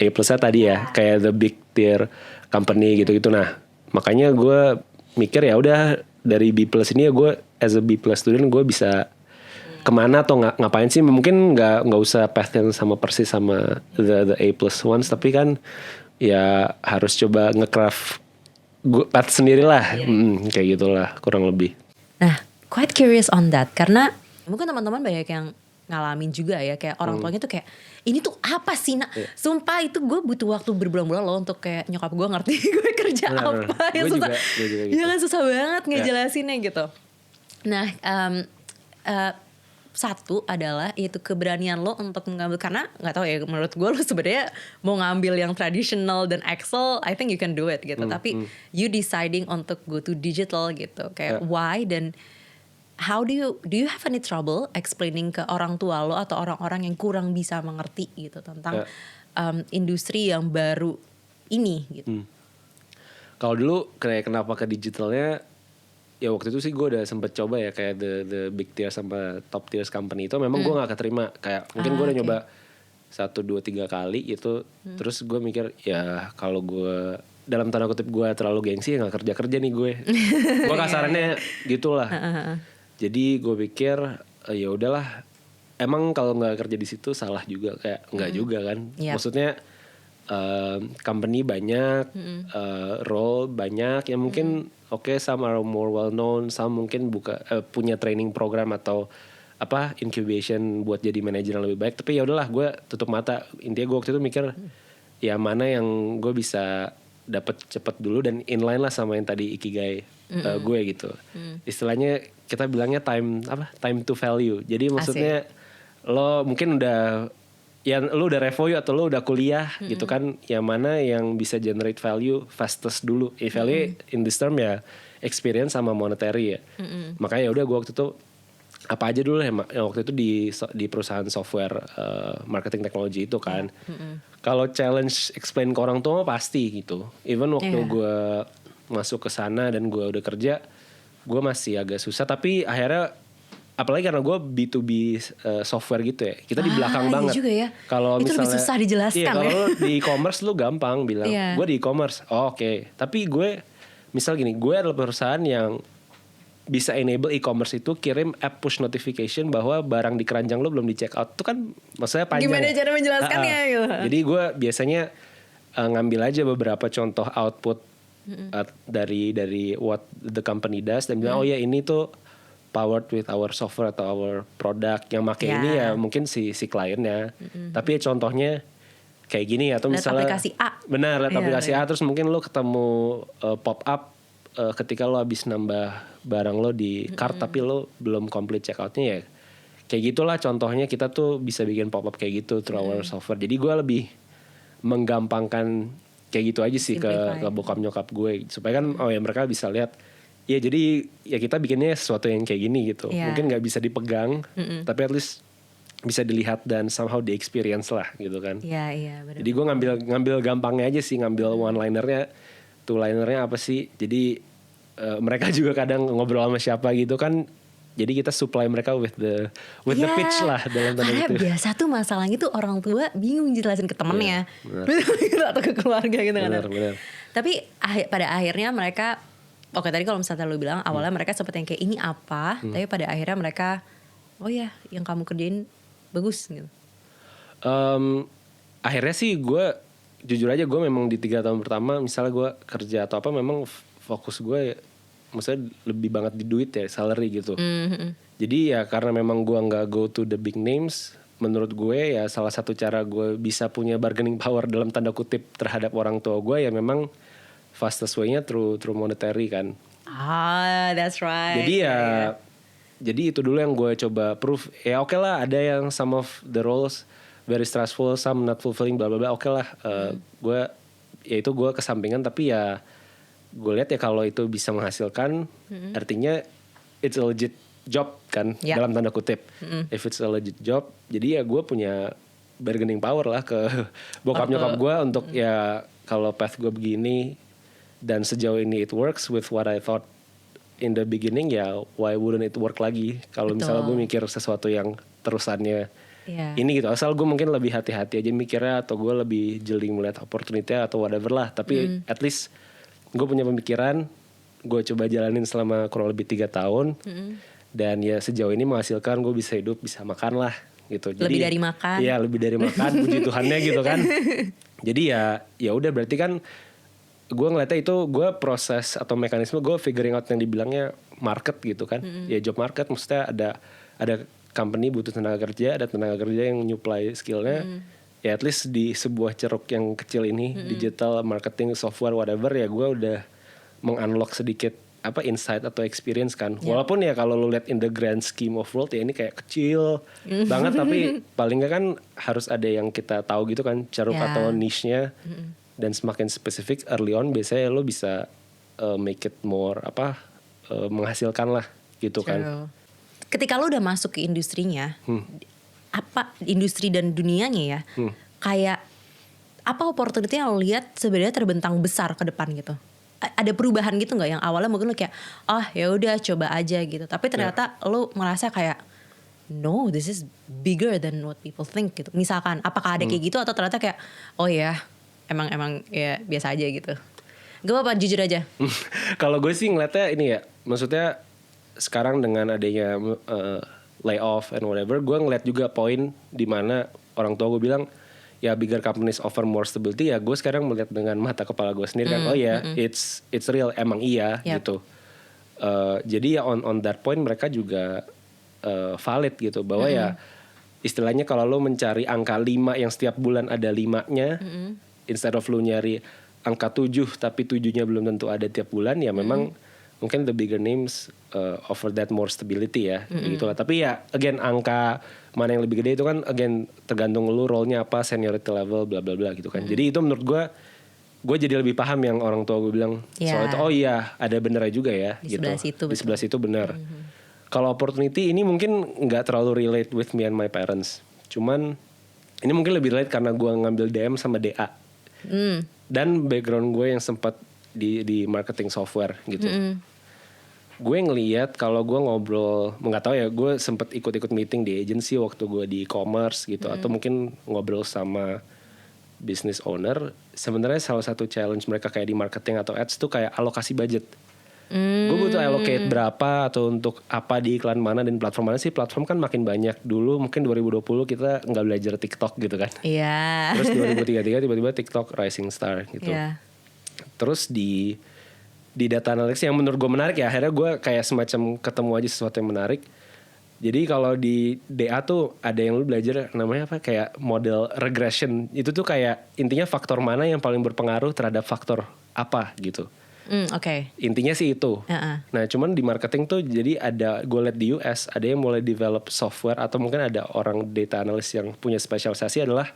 A+ tadi ya, kayak the big tier company gitu-gitu. Nah, makanya gue mikir ya udah dari B+ ini ya gue as a B+ student gue bisa kemana atau ngapain sih, mungkin nggak usah path yang sama persis sama the A+ ones, tapi kan ya harus coba nge-craft path sendiri lah. Kayak gitulah kurang lebih. Nah, quite curious on that karena mungkin teman-teman banyak yang ngalamin juga ya, kayak orang tuanya tuh kayak ini tuh apa sih nak? Sumpah itu gue butuh waktu berbulan-bulan loh untuk kayak nyokap gue ngerti gue kerja apa. Ya susah, gue juga gitu. Ya kan susah banget ngejelasinnya gitu. Nah, satu adalah itu keberanian lo untuk mengambil, karena nggak tahu ya, menurut gue lo sebenarnya mau ngambil yang traditional dan Excel, I think you can do it gitu. Tapi you deciding untuk go to digital gitu, kayak why, dan how do you have any trouble explaining ke orang tua lo atau orang-orang yang kurang bisa mengerti gitu tentang industri yang baru ini gitu? Kalau dulu kayak kenapa ke digitalnya, ya waktu itu sih gue udah sempet coba ya kayak the big tier sama top tier company itu, memang gue nggak keterima. Kayak mungkin gue udah nyoba 1, 2, 3 kali gitu. Terus gue mikir ya kalau gue dalam tanda kutip gue terlalu gengsi ya nggak kerja nih gue. Gue kasarannya gitulah. Jadi gue pikir ya udahlah, emang kalau nggak kerja di situ salah juga, kayak nggak juga kan. Maksudnya company banyak, role banyak, ya mungkin some are more well known, some mungkin punya training program atau apa incubation buat jadi manajer yang lebih baik. Tapi ya udahlah, gue tutup mata. Intinya gue waktu itu mikir ya mana yang gue bisa dapat cepet dulu dan inline lah sama yang tadi ikigai gue gitu. Istilahnya kita bilangnya time to value. Jadi maksudnya lo mungkin udah ya lo udah revoyu atau lo udah kuliah gitu kan, yang mana yang bisa generate value fastest dulu. Value in this term ya experience sama monetary ya. Makanya ya udah gue waktu itu apa aja dulu ya waktu itu di perusahaan software marketing teknologi itu kan. Kalau challenge explain ke orang tua pasti gitu. Even waktu gue masuk ke sana dan gue udah kerja, gue masih agak susah. Tapi akhirnya apalagi karena gue B2B software gitu ya, kita di belakang banget. Juga ya. Kalau itu misalnya lebih susah dijelaskan kalau di e-commerce lu gampang bilang gue di e-commerce, oke. Tapi gue misal gini, gue adalah perusahaan yang bisa enable e-commerce itu kirim app push notification bahwa barang di keranjang lo belum di check out. Itu kan maksudnya panjang. Gimana cara menjelaskannya gitu. Jadi gue biasanya ngambil aja beberapa contoh output dari what the company does dan bilang oh ya ini tuh powered with our software atau our product, yang pakai ini ya mungkin si kliennya. Tapi ya contohnya kayak gini, atau misalnya aplikasi A. Benar, lihat aplikasi A terus mungkin lo ketemu pop up ketika lo habis nambah barang lo di cart tapi lo belum complete checkoutnya, ya kayak gitulah contohnya. Kita tuh bisa bikin pop up kayak gitu through our software. Jadi gue lebih menggampangkan kayak gitu aja sih ke bokap nyokap gue, supaya kan oh ya mereka bisa lihat ya, jadi ya kita bikinnya sesuatu yang kayak gini gitu. Mungkin gak bisa dipegang tapi at least bisa dilihat dan somehow di experience lah gitu kan. Iya benar. Jadi gue ngambil gampangnya aja sih, ngambil one linernya, two linernya apa sih. Jadi mereka juga kadang ngobrol sama siapa gitu kan. Jadi kita supply mereka with the pitch lah dalam tanda kutip. itu. Biasa tuh masalahnya tuh orang tua bingung jelasin ke temennya atau ke keluarga gitu kan. Benar. Tapi pada akhirnya mereka, oke tadi kalau misalnya lu bilang awalnya mereka seperti yang kayak ini apa, tapi pada akhirnya mereka oh ya yang kamu kerjain bagus gitu. Akhirnya sih gue jujur aja, gue memang di 3 tahun pertama misalnya gue kerja atau apa, memang fokus gue maksudnya lebih banget di duit ya, salary gitu. Jadi ya karena memang gue nggak go to the big names, menurut gue ya salah satu cara gue bisa punya bargaining power dalam tanda kutip terhadap orang tua gue ya memang fastest way-nya through monetary kan. That's right. Jadi jadi itu dulu yang gue coba proof. Ya oke lah, ada yang some of the roles very stressful, some not fulfilling, bla bla bla. Oke lah, gue ya itu gue kesampingan, tapi ya gue lihat ya kalau itu bisa menghasilkan, artinya it's a legit job kan, dalam tanda kutip. If it's a legit job, jadi ya gue punya bargaining power lah ke bokap nyokap gue untuk ya kalau path gue begini dan sejauh ini it works with what I thought in the beginning, ya why wouldn't it work lagi kalau misalnya gue mikir sesuatu yang terusannya ini gitu. Asal gue mungkin lebih hati-hati aja mikirnya, atau gue lebih jeli melihat opportunity atau whatever lah. Tapi at least gue punya pemikiran, gue coba jalanin selama kurang lebih 3 tahun. Dan ya sejauh ini menghasilkan, gue bisa hidup, bisa makan lah gitu. Jadi, lebih dari makan. Iya, lebih dari makan, puji Tuhannya gitu kan. Jadi ya udah, berarti kan gue ngeliatnya itu gue proses atau mekanisme gue figuring out yang dibilangnya market gitu kan. Ya job market, maksudnya ada company butuh tenaga kerja, ada tenaga kerja yang nyuplai skillnya. Ya at least di sebuah ceruk yang kecil ini, digital marketing software whatever, ya gue udah mengunlock sedikit insight atau experience kan. Walaupun ya kalau lu lihat in the grand scheme of world ya ini kayak kecil banget, tapi paling nggak kan harus ada yang kita tahu gitu kan, ceruk atau niche-nya. Dan semakin spesifik early on, biasanya lo bisa make it more menghasilkan lah gitu kan. Ketika lo udah masuk ke industrinya, apa industri dan dunianya ya, kayak apa opportunity yang lo lihat sebenarnya terbentang besar ke depan gitu? Ada perubahan gitu nggak yang awalnya mungkin lo kayak ya udah coba aja gitu, tapi ternyata lo merasa kayak no, this is bigger than what people think gitu. Misalkan apakah ada kayak gitu, atau ternyata kayak emang ya biasa aja gitu? Gak apa-apa, jujur aja. Kalau gue sih ngeliatnya ini ya, maksudnya sekarang dengan adanya layoff and whatever, gue ngeliat juga poin di mana orang tua gue bilang ya bigger companies offer more stability. Ya gue sekarang melihat dengan mata kepala gue sendiri kan, it's real, emang iya gitu. Jadi ya on that point mereka juga valid gitu, bahwa ya istilahnya kalau lo mencari angka 5 yang setiap bulan ada 5-nya, instead of lu nyari angka 7 tapi 7-nya belum tentu ada tiap bulan, ya memang mungkin the bigger names offer that more stability ya, gitu lah. Tapi ya again, angka mana yang lebih gede itu kan again tergantung lu role-nya apa, seniority level, bla bla bla gitu kan. Jadi itu menurut gue jadi lebih paham yang orang tua gue bilang soal itu. Ada benernya juga ya di gitu. Sebelah situ, di sebelah situ benar. Kalau opportunity ini mungkin nggak terlalu relate with me and my parents. Cuman ini mungkin lebih relate karena gue ngambil DM sama DA. Dan background gue yang sempat di marketing software gitu. Gue ngelihat kalau gue ngobrol, nggak tahu ya, gue sempat ikut-ikut meeting di agency waktu gue di e-commerce gitu, atau mungkin ngobrol sama business owner. Sebenarnya salah satu challenge mereka kayak di marketing atau ads tuh kayak alokasi budget. Gue butuh allocate berapa atau untuk apa di iklan mana dan platform mana sih. Platform kan makin banyak. Dulu mungkin 2020 kita nggak belajar TikTok gitu kan. Terus 2033 tiba-tiba TikTok rising star gitu. Terus di data analytics yang menurut gue menarik ya, akhirnya gue kayak semacam ketemu aja sesuatu yang menarik. Jadi kalau di DA tuh ada yang lu belajar namanya kayak model regression. Itu tuh kayak intinya faktor mana yang paling berpengaruh terhadap faktor apa gitu. Intinya sih itu. Nah cuman di marketing tuh jadi ada, gue liat di US ada yang mulai develop software, atau mungkin ada orang data analyst yang punya spesialisasi adalah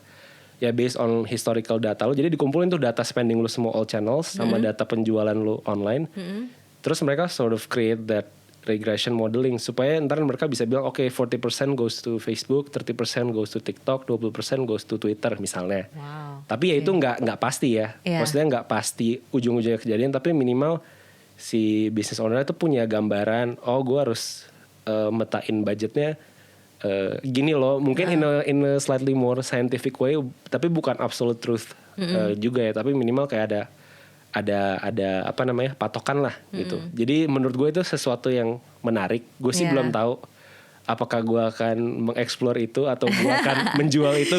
ya based on historical data lo. Jadi dikumpulin tuh data spending lo semua all channels sama data penjualan lo online. Terus mereka sort of create that regression modeling supaya ntar mereka bisa bilang 40% goes to Facebook, 30% goes to TikTok, 20% goes to Twitter misalnya. Tapi ya itu nggak pasti ya. Maksudnya nggak pasti ujung-ujungnya kejadian, tapi minimal si business owner itu punya gambaran, gue harus metain budgetnya gini loh. Mungkin in a slightly more scientific way, tapi bukan absolute truth juga ya, tapi minimal kayak ada apa namanya, patokan lah gitu. Jadi menurut gue itu sesuatu yang menarik. Gue sih belum tahu apakah gue akan mengeksplor itu atau gue akan menjual itu.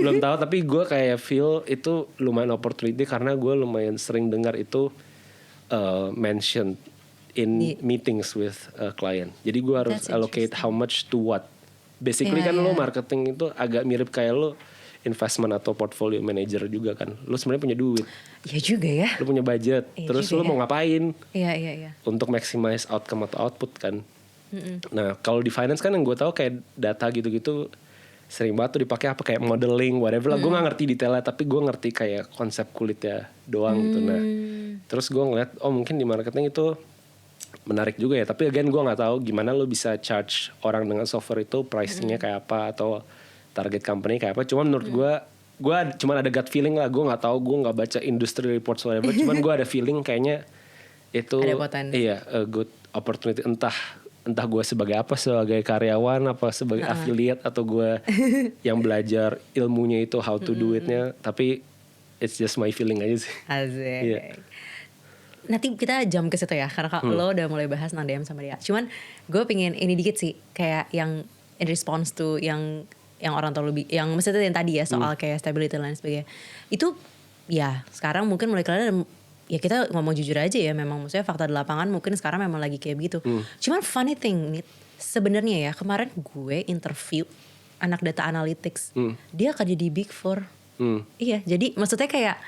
Belum tahu, tapi gue kayak feel itu lumayan opportunity karena gue lumayan sering dengar itu mentioned in meetings with a client. Jadi gue harus allocate how much to what basically Iya, kan lo iya. marketing itu agak mirip kayak lo investment atau portfolio manager juga kan. Lo sebenarnya punya duit, Iya juga ya. lo punya budget, Iya terus juga lo ya. mau ngapain Iya. untuk maximize outcome atau output kan. Nah kalau di finance kan yang gue tahu kayak data gitu-gitu sering banget tuh dipakai apa kayak modeling whatever lah. Gue nggak ngerti detailnya tapi gue ngerti kayak konsep kulitnya doang gitu. Nah terus gue ngeliat mungkin di marketing itu menarik juga ya, tapi again gue nggak tahu gimana lo bisa charge orang dengan software itu pricingnya kayak apa atau target company kayak apa. Cuman menurut gue cuman ada gut feeling lah. Gue nggak tahu, gue nggak baca industry reports whatever. Cuman gue ada feeling kayaknya itu Ada potensi. iya a good opportunity. Entah gue sebagai apa, sebagai karyawan apa sebagai affiliate atau gue yang belajar ilmunya itu how to do itnya. Tapi it's just my feeling aja sih. Asik. Iya. Nanti kita jam ke situ ya, karena lo udah mulai bahas Nandem sama dia. Cuman gue pengen ini dikit sih, kayak yang in response to yang orang tua lebih, yang maksudnya yang tadi ya soal kayak stability dan lain sebagainya. Itu ya sekarang mungkin mulai kelihatan. Ya kita ngomong jujur aja ya, memang maksudnya fakta di lapangan mungkin sekarang memang lagi kayak begitu. Cuman funny thing nih, sebenarnya ya kemarin gue interview anak data analytics, dia kerja di Big Four. Iya, jadi maksudnya kayak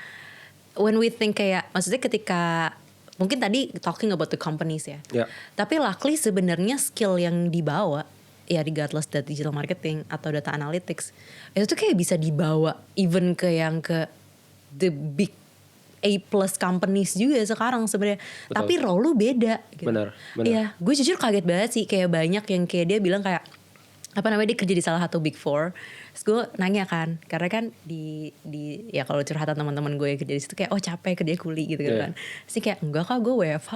when we think kayak, maksudnya ketika mungkin tadi talking about the companies ya. Ya. Tapi luckily sebenarnya skill yang dibawa ya regardless dari digital marketing atau data analytics itu tuh kayak bisa dibawa even ke yang ke the big A+ companies juga sekarang sebenarnya. Tapi role lu beda gitu. Benar. Iya, gue jujur kaget banget sih, kayak banyak yang kayak dia bilang kayak apa namanya, dia kerja di salah satu Big Four. Terus gue nanya kan, karena kan di ya kalau curhatan teman-teman gue yang kerja di situ kayak capek kerja kuli gitu kan. Terus kayak enggak kak, gue WFH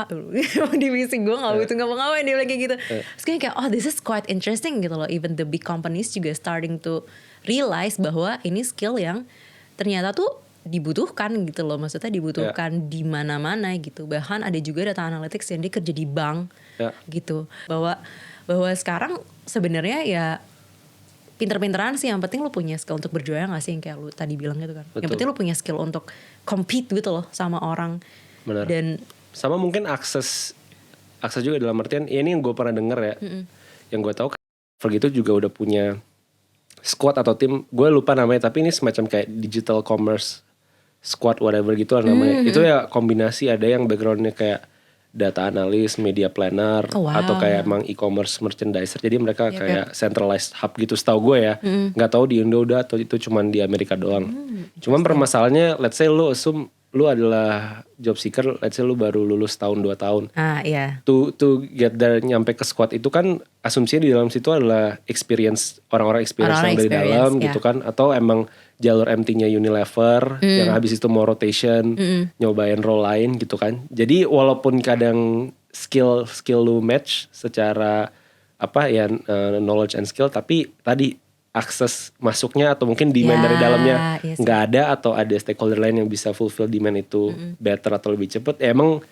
divisi gue nggak butuh ngapa-ngapain, dia bilang kayak gitu. Terus kayak this is quite interesting gitu loh. Even the big companies juga starting to realize bahwa ini skill yang ternyata tuh dibutuhkan gitu loh, maksudnya dibutuhkan di mana-mana gitu. Bahkan ada juga data analytics yang dia kerja di bank gitu. Bahwa sekarang sebenarnya ya pinter-pinteran sih, yang penting lu punya skill untuk berjuang gak sih, yang kayak lu tadi bilang gitu kan. Betul. Yang penting lu punya skill untuk compete gitu loh sama orang. Benar. Dan sama mungkin akses juga dalam artian ya, ini yang gue pernah denger ya. Yang gue tahu Fiverr gitu juga udah punya squad atau tim, gue lupa namanya, tapi ini semacam kayak digital commerce squad whatever gitu lah namanya. Itu ya kombinasi, ada yang backgroundnya kayak data analis, media planner, atau kayak emang e-commerce merchandiser. Jadi mereka kayak centralized hub gitu setahu gue ya. Nggak tahu di Indo udah atau itu cuman di Amerika doang. Cuman permasalahannya, let's say lu assume lu adalah job seeker, let's say lu baru lulus tahun 2 tahun. iya. To get there, nyampe ke squad itu kan asumsinya di dalam situ adalah experience, orang-orang experience yang dari dalam gitu kan, atau emang jalur MT-nya Unilever yang habis itu mau rotation, nyobain role lain gitu kan. Jadi walaupun kadang skill lu match secara apa ya, knowledge and skill, tapi tadi akses masuknya atau mungkin demand dari dalamnya nggak ada, atau ada stakeholder lain yang bisa fulfill demand itu better atau lebih cepat. Ya emang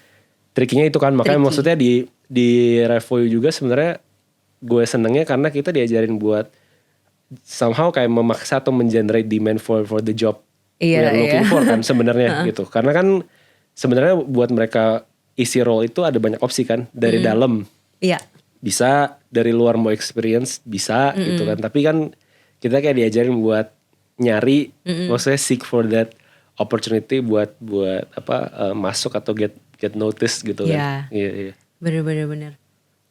triknya itu kan, makanya maksudnya di Revoyu juga sebenarnya gue senengnya karena kita diajarin buat somehow kayak memaksa atau mengenerate demand for the job we are looking for kan sebenarnya gitu. Karena kan sebenarnya buat mereka isi role itu ada banyak opsi kan, dari dalam bisa, dari luar mau experience bisa gitu kan. Tapi kan kita kayak diajarin buat nyari, maksudnya seek for that opportunity buat apa masuk atau get notice gitu kan. Iya. Bener.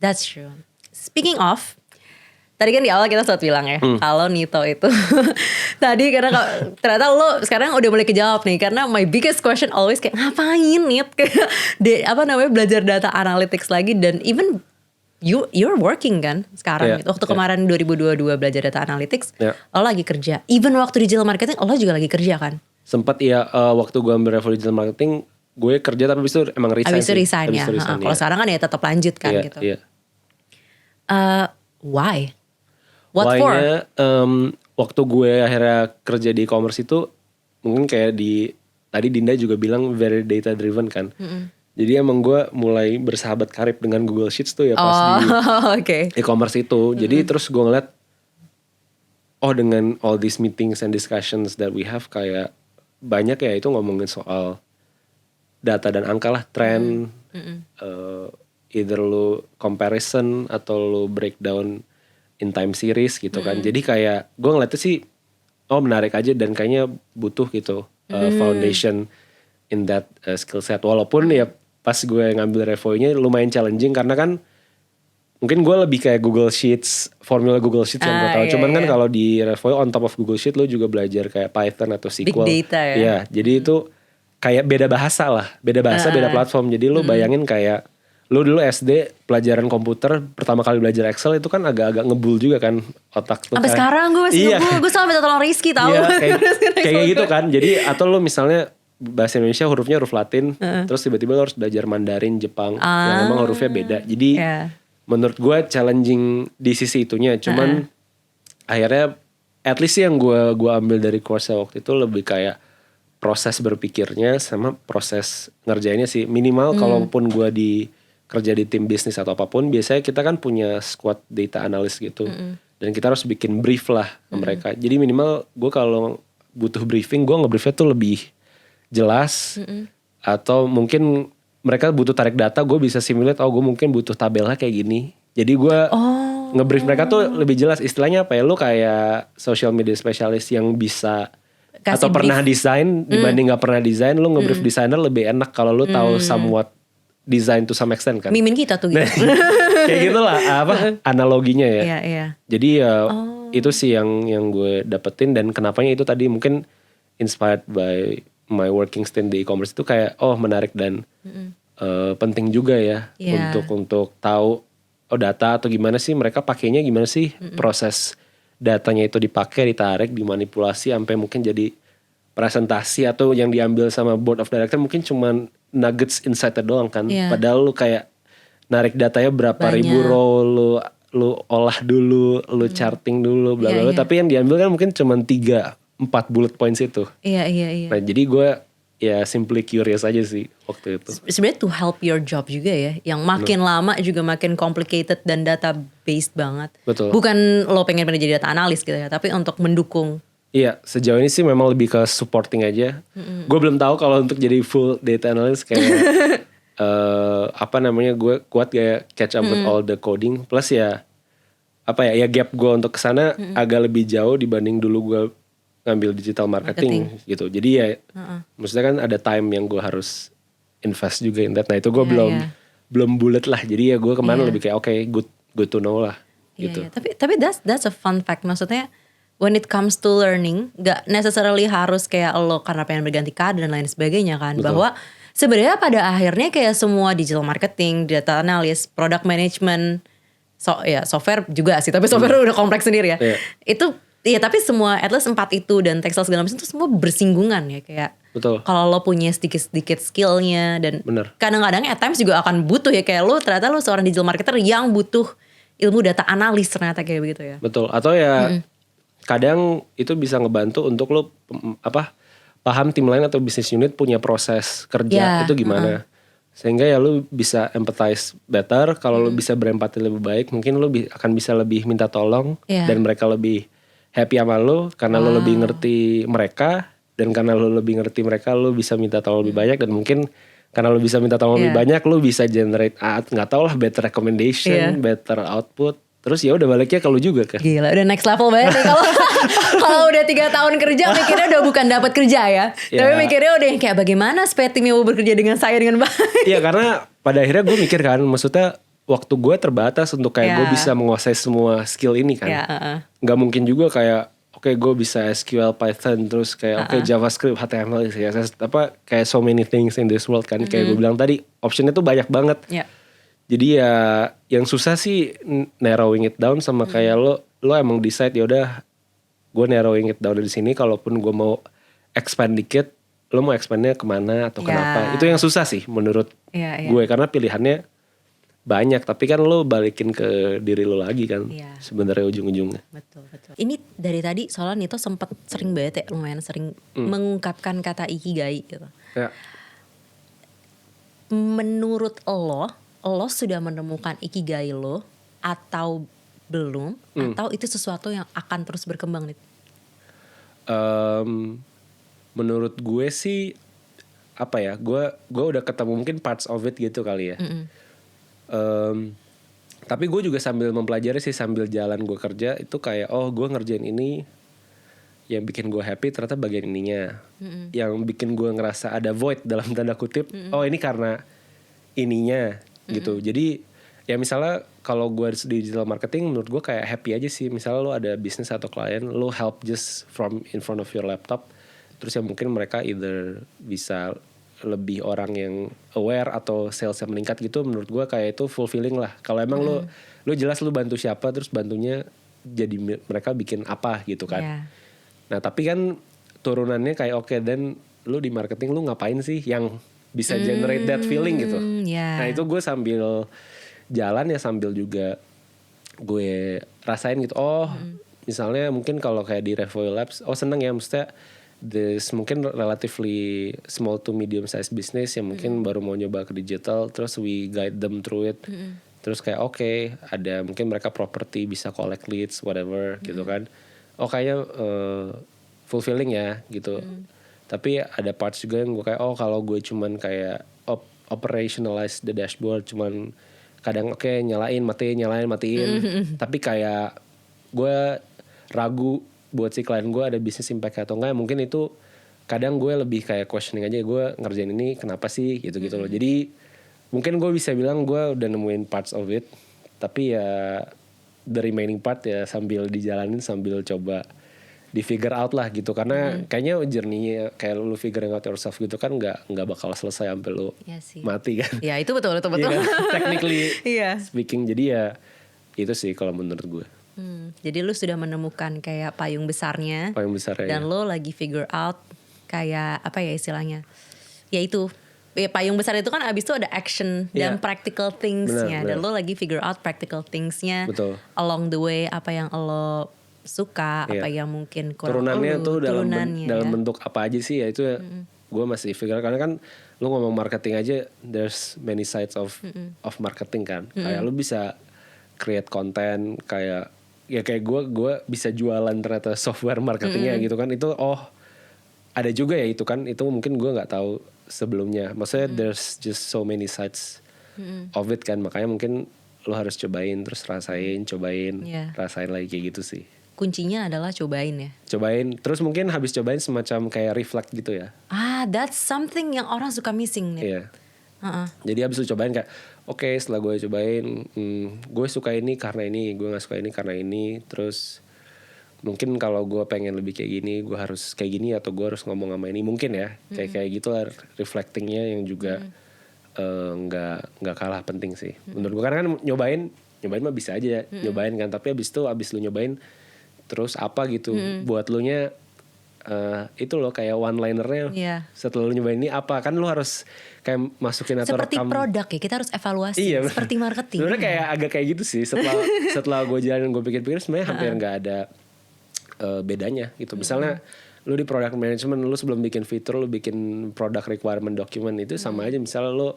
That's true. Speaking of, tadi kan di awal kita sempat bilang ya, kalau Nito itu tadi karena ternyata lo sekarang udah mulai kejawab nih, karena my biggest question always kayak ngapain Nit belajar data analytics lagi, dan even you're working kan sekarang gitu. Waktu kemarin 2022 belajar data analytics, lo lagi kerja. Even waktu digital marketing lo juga lagi kerja kan? Sempat ya, waktu gue ambil Revoyu digital marketing gue kerja, tapi abis itu emang resign. Abis itu resign ya. Kalau sekarang kan ya tetap lanjut kan gitu. Iya. Why? What for? Waktu gue akhirnya kerja di e-commerce itu, mungkin kayak tadi Dinda juga bilang very data driven kan. Jadi emang gue mulai bersahabat karib dengan Google Sheets tuh ya pas di e-commerce itu. Jadi terus gue ngeliat, dengan all these meetings and discussions that we have, kayak banyak ya itu ngomongin soal data dan angka lah, trend, either lu comparison atau lu breakdown in time series gitu kan. Jadi kayak gue ngeliatnya sih menarik aja dan kayaknya butuh gitu foundation in that skill set. Walaupun ya pas gue ngambil Revoy-nya lumayan challenging karena kan mungkin gue lebih kayak Google Sheets, formula Google Sheets yang gue tahu. Cuman kan kalau di Revoy on top of Google Sheet lo juga belajar kayak Python atau SQL. Big data ya. Iya, jadi itu kayak beda bahasa lah, beda bahasa, beda platform. Jadi lo bayangin kayak lo dulu SD pelajaran komputer pertama kali belajar Excel itu kan agak-agak ngebul juga kan otak tuh. Sampai sekarang gue masih ngebul, gue selalu minta tolong Rizky tahu. Iya, kayak gitu kan. Jadi atau lo misalnya bahasa Indonesia hurufnya huruf Latin, terus tiba-tiba lo harus belajar Mandarin Jepang yang emang hurufnya beda. Jadi menurut gue challenging di sisi itunya. Cuman akhirnya at least yang gue ambil dari course waktu itu lebih kayak proses berpikirnya sama proses ngerjainnya sih. Minimal kalaupun gue kerja di tim bisnis atau apapun, biasanya kita kan punya squad data analyst gitu. Dan kita harus bikin brief lah ke mereka. Jadi minimal gue kalau butuh briefing, gue nge-briefnya tuh lebih jelas. Atau mungkin mereka butuh tarik data, gue bisa simulate, gue mungkin butuh tabelnya kayak gini. Jadi gue nge-brief mereka tuh lebih jelas. Istilahnya apa ya, lu kayak social media specialist yang bisa atau pernah desain dibanding gak pernah desain. Lu nge-brief designer lebih enak kalau lu tahu somewhat design to some extent kan. Mimin kita tuh gitu. Kayak gitu lah analoginya ya. Iya. Jadi itu sih yang gue dapetin. Dan kenapanya itu tadi mungkin inspired by my working stint di e-commerce itu kayak menarik dan penting juga ya untuk tahu data atau gimana sih mereka pakainya, gimana sih proses datanya itu dipakai, ditarik, dimanipulasi sampai mungkin jadi presentasi atau yang diambil sama board of director mungkin cuman nuggets insight doang kan. Padahal lu kayak narik datanya berapa ribu row, lu olah dulu, lu charting dulu bla bla. Tapi yang diambil kan mungkin cuman 3-4 bullet points itu. Iya. Nah, jadi gue ya simply curious aja sih waktu itu. Sebenarnya to help your job juga ya, yang makin lama juga makin complicated dan data based banget. Betul. Bukan lo pengen jadi data analis gitu ya, tapi untuk mendukung. Iya, sejauh ini sih memang lebih ke supporting aja. Gue belum tahu kalau untuk jadi full data analyst kayak gue kuat kayak catch up with all the coding. Plus ya gap gue untuk kesana agak lebih jauh dibanding dulu gue ngambil digital marketing gitu. Jadi ya maksudnya kan ada time yang gue harus invest juga in that. Nah itu gue belum bulat lah. Jadi ya gue kemana lebih kayak good to know lah gitu. Tapi that's a fun fact. Maksudnya when it comes to learning, gak necessarily harus kayak lo karena pengen berganti kader dan lain sebagainya kan. Betul. Bahwa sebenarnya pada akhirnya kayak semua digital marketing, data analyst, product management, software juga sih. Tapi software udah kompleks sendiri ya. Itu tapi semua at least 4 itu dan textile segala macam itu semua bersinggungan ya kayak. Betul. Kalau lo punya sedikit skillnya dan kadang-kadang at times juga akan butuh ya kayak lo ternyata lo seorang digital marketer yang butuh ilmu data analis ternyata kayak begitu ya. Betul. Atau ya kadang itu bisa ngebantu untuk lo paham tim lain atau bisnis unit punya proses kerja itu gimana. Sehingga ya lo bisa empathize better. Kalau lo bisa berempati lebih baik, mungkin lo akan bisa lebih minta tolong dan mereka lebih happy sama lo karena lo lebih ngerti mereka, dan karena lo lebih ngerti mereka lo bisa minta tolong lebih banyak, dan mungkin karena lo bisa minta tolong lebih banyak lo bisa generate nggak tau lah better recommendation, better output. Terus ya udah baliknya kalau juga kan. Gila, udah next level banget nih kalau udah 3 tahun kerja mikirnya udah bukan dapat kerja ya. Tapi mikirnya udah yang kayak bagaimana supaya timnya mau bekerja dengan saya dengan baik. Iya, karena pada akhirnya gue mikir kan, maksudnya waktu gue terbatas untuk kayak gue bisa menguasai semua skill ini kan. Gak mungkin juga kayak gue bisa SQL, Python, terus kayak JavaScript, HTML, CSS, kayak so many things in this world kan. Kayak gue bilang tadi, optionnya tuh banyak banget. Jadi ya yang susah sih narrowing it down sama kayak lo emang decide ya udah gue narrowing it down dari sini. Kalaupun gue mau expand dikit, lo mau expandnya kemana atau kenapa? Itu yang susah sih menurut gue, karena pilihannya banyak. Tapi kan lo balikin ke diri lo lagi kan sebenarnya ujung-ujungnya. Betul. Ini dari tadi soalnya Nito sempat sering banget lumayan sering mengungkapkan kata ikigai gitu. Menurut lo sudah menemukan ikigai lo atau belum? Atau itu sesuatu yang akan terus berkembang nih? Menurut gue sih gue udah ketemu mungkin parts of it gitu kali ya. Tapi gue juga sambil mempelajari sih, sambil jalan gue kerja itu kayak gue ngerjain ini yang bikin gue happy ternyata bagian ininya. Yang bikin gue ngerasa ada void dalam tanda kutip, ini karena ininya gitu. Jadi ya misalnya kalau gue di digital marketing, menurut gue kayak happy aja sih. Misalnya lo ada bisnis atau klien, lo help just from in front of your laptop. Terus ya mungkin mereka either bisa lebih orang yang aware atau salesnya meningkat gitu. Menurut gue kayak itu fulfilling lah. Kalau emang lo jelas lo bantu siapa, terus bantunya jadi mereka bikin apa gitu kan. Yeah. Nah tapi kan turunannya kayak oke, dan lo di marketing lo ngapain sih yang bisa generate that feeling gitu. Yeah. Nah itu gue sambil jalan ya sambil juga gue rasain gitu. Misalnya mungkin kalau kayak di Revoyo Labs, seneng ya, maksudnya this mungkin relatively small to medium size business yang mungkin baru mau nyoba ke digital, terus we guide them through it. Terus kayak ada mungkin mereka property bisa collect leads whatever gitu kan. Kayaknya fulfilling ya gitu. Tapi ada parts juga yang gue kayak kalau gue cuman kayak operationalize the dashboard, cuman kadang nyalain matiin. Tapi kayak gue ragu buat si klien gue ada bisnis impact atau enggak. Mungkin itu kadang gue lebih kayak questioning aja, gue ngerjain ini kenapa sih gitu-gitu loh. Jadi mungkin gue bisa bilang gue udah nemuin parts of it, tapi ya the remaining part ya sambil dijalanin, sambil coba di figure out lah gitu. Karena kayaknya journey-nya kayak lu figuring out yourself gitu kan nggak bakal selesai sampai lu mati kan. Ya itu betul. Iya, technically speaking. Jadi ya itu sih kalau menurut gue. Jadi lu sudah menemukan kayak payung besarnya dan lo lagi figure out kayak apa ya istilahnya. Ya itu payung besar itu kan abis itu ada action dan practical things-nya. Dan lo lagi figure out practical things-nya. Betul. Along the way apa yang lo suka, apa yang mungkin kurang turunannya tuh dalam bentuk apa aja sih ya itu ya. Gue masih figure, karena kan lu ngomong marketing aja there's many sides of marketing kan. Kayak lu bisa create konten, kayak gue bisa jualan ternyata software marketingnya gitu kan. Itu ada juga ya itu kan. Itu mungkin gue nggak tahu sebelumnya. Maksudnya there's just so many sides of it kan. Makanya mungkin lu harus cobain, terus rasain, rasain lagi kayak gitu sih. Kuncinya adalah cobain ya. Cobain, terus mungkin habis cobain semacam kayak reflect gitu ya. That's something yang orang suka missing nih. Iya. Jadi habis lu cobain kayak setelah gue cobain, gue suka ini karena ini, gue nggak suka ini karena ini. Terus mungkin kalau gue pengen lebih kayak gini, gue harus kayak gini, atau gue harus ngomong sama ini, mungkin ya. Kayak gitu lah reflectingnya yang juga nggak kalah penting sih menurut gue. Karena kan nyobain mah bisa aja nyobain kan, tapi abis lu nyobain terus apa gitu buat lu nya itu loh kayak one linernya setelah lu nyobain ini apa, kan lu harus kayak masukin atau seperti rekam produk ya, kita harus evaluasi seperti marketing. Sebenarnya kayak agak kayak gitu sih. Setelah gue jalanin, gue pikir-pikir sebenarnya hampir nggak ada bedanya gitu. Misalnya lu di product management, lu sebelum bikin fitur lu bikin product requirement document, itu sama aja. Misalnya lu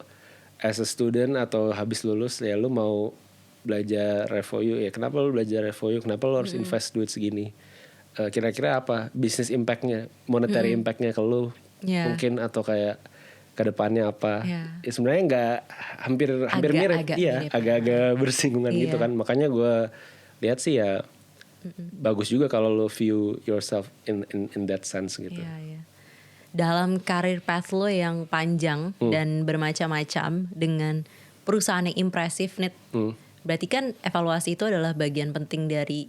as a student atau habis lulus ya lu mau belajar Revoyo, ya kenapa lu belajar Revoyo, kenapa lu harus invest duit segini, kira-kira apa business impactnya, monetary impactnya ke lu mungkin, atau kayak ke depannya apa. Ya sebenarnya nggak hampir mirip, agak-agak bersinggungan gitu kan. Makanya gue lihat sih ya bagus juga kalau lo view yourself in that sense gitu. Dalam karir path lo yang panjang dan bermacam-macam dengan perusahaan yang impresif nih, berarti kan evaluasi itu adalah bagian penting dari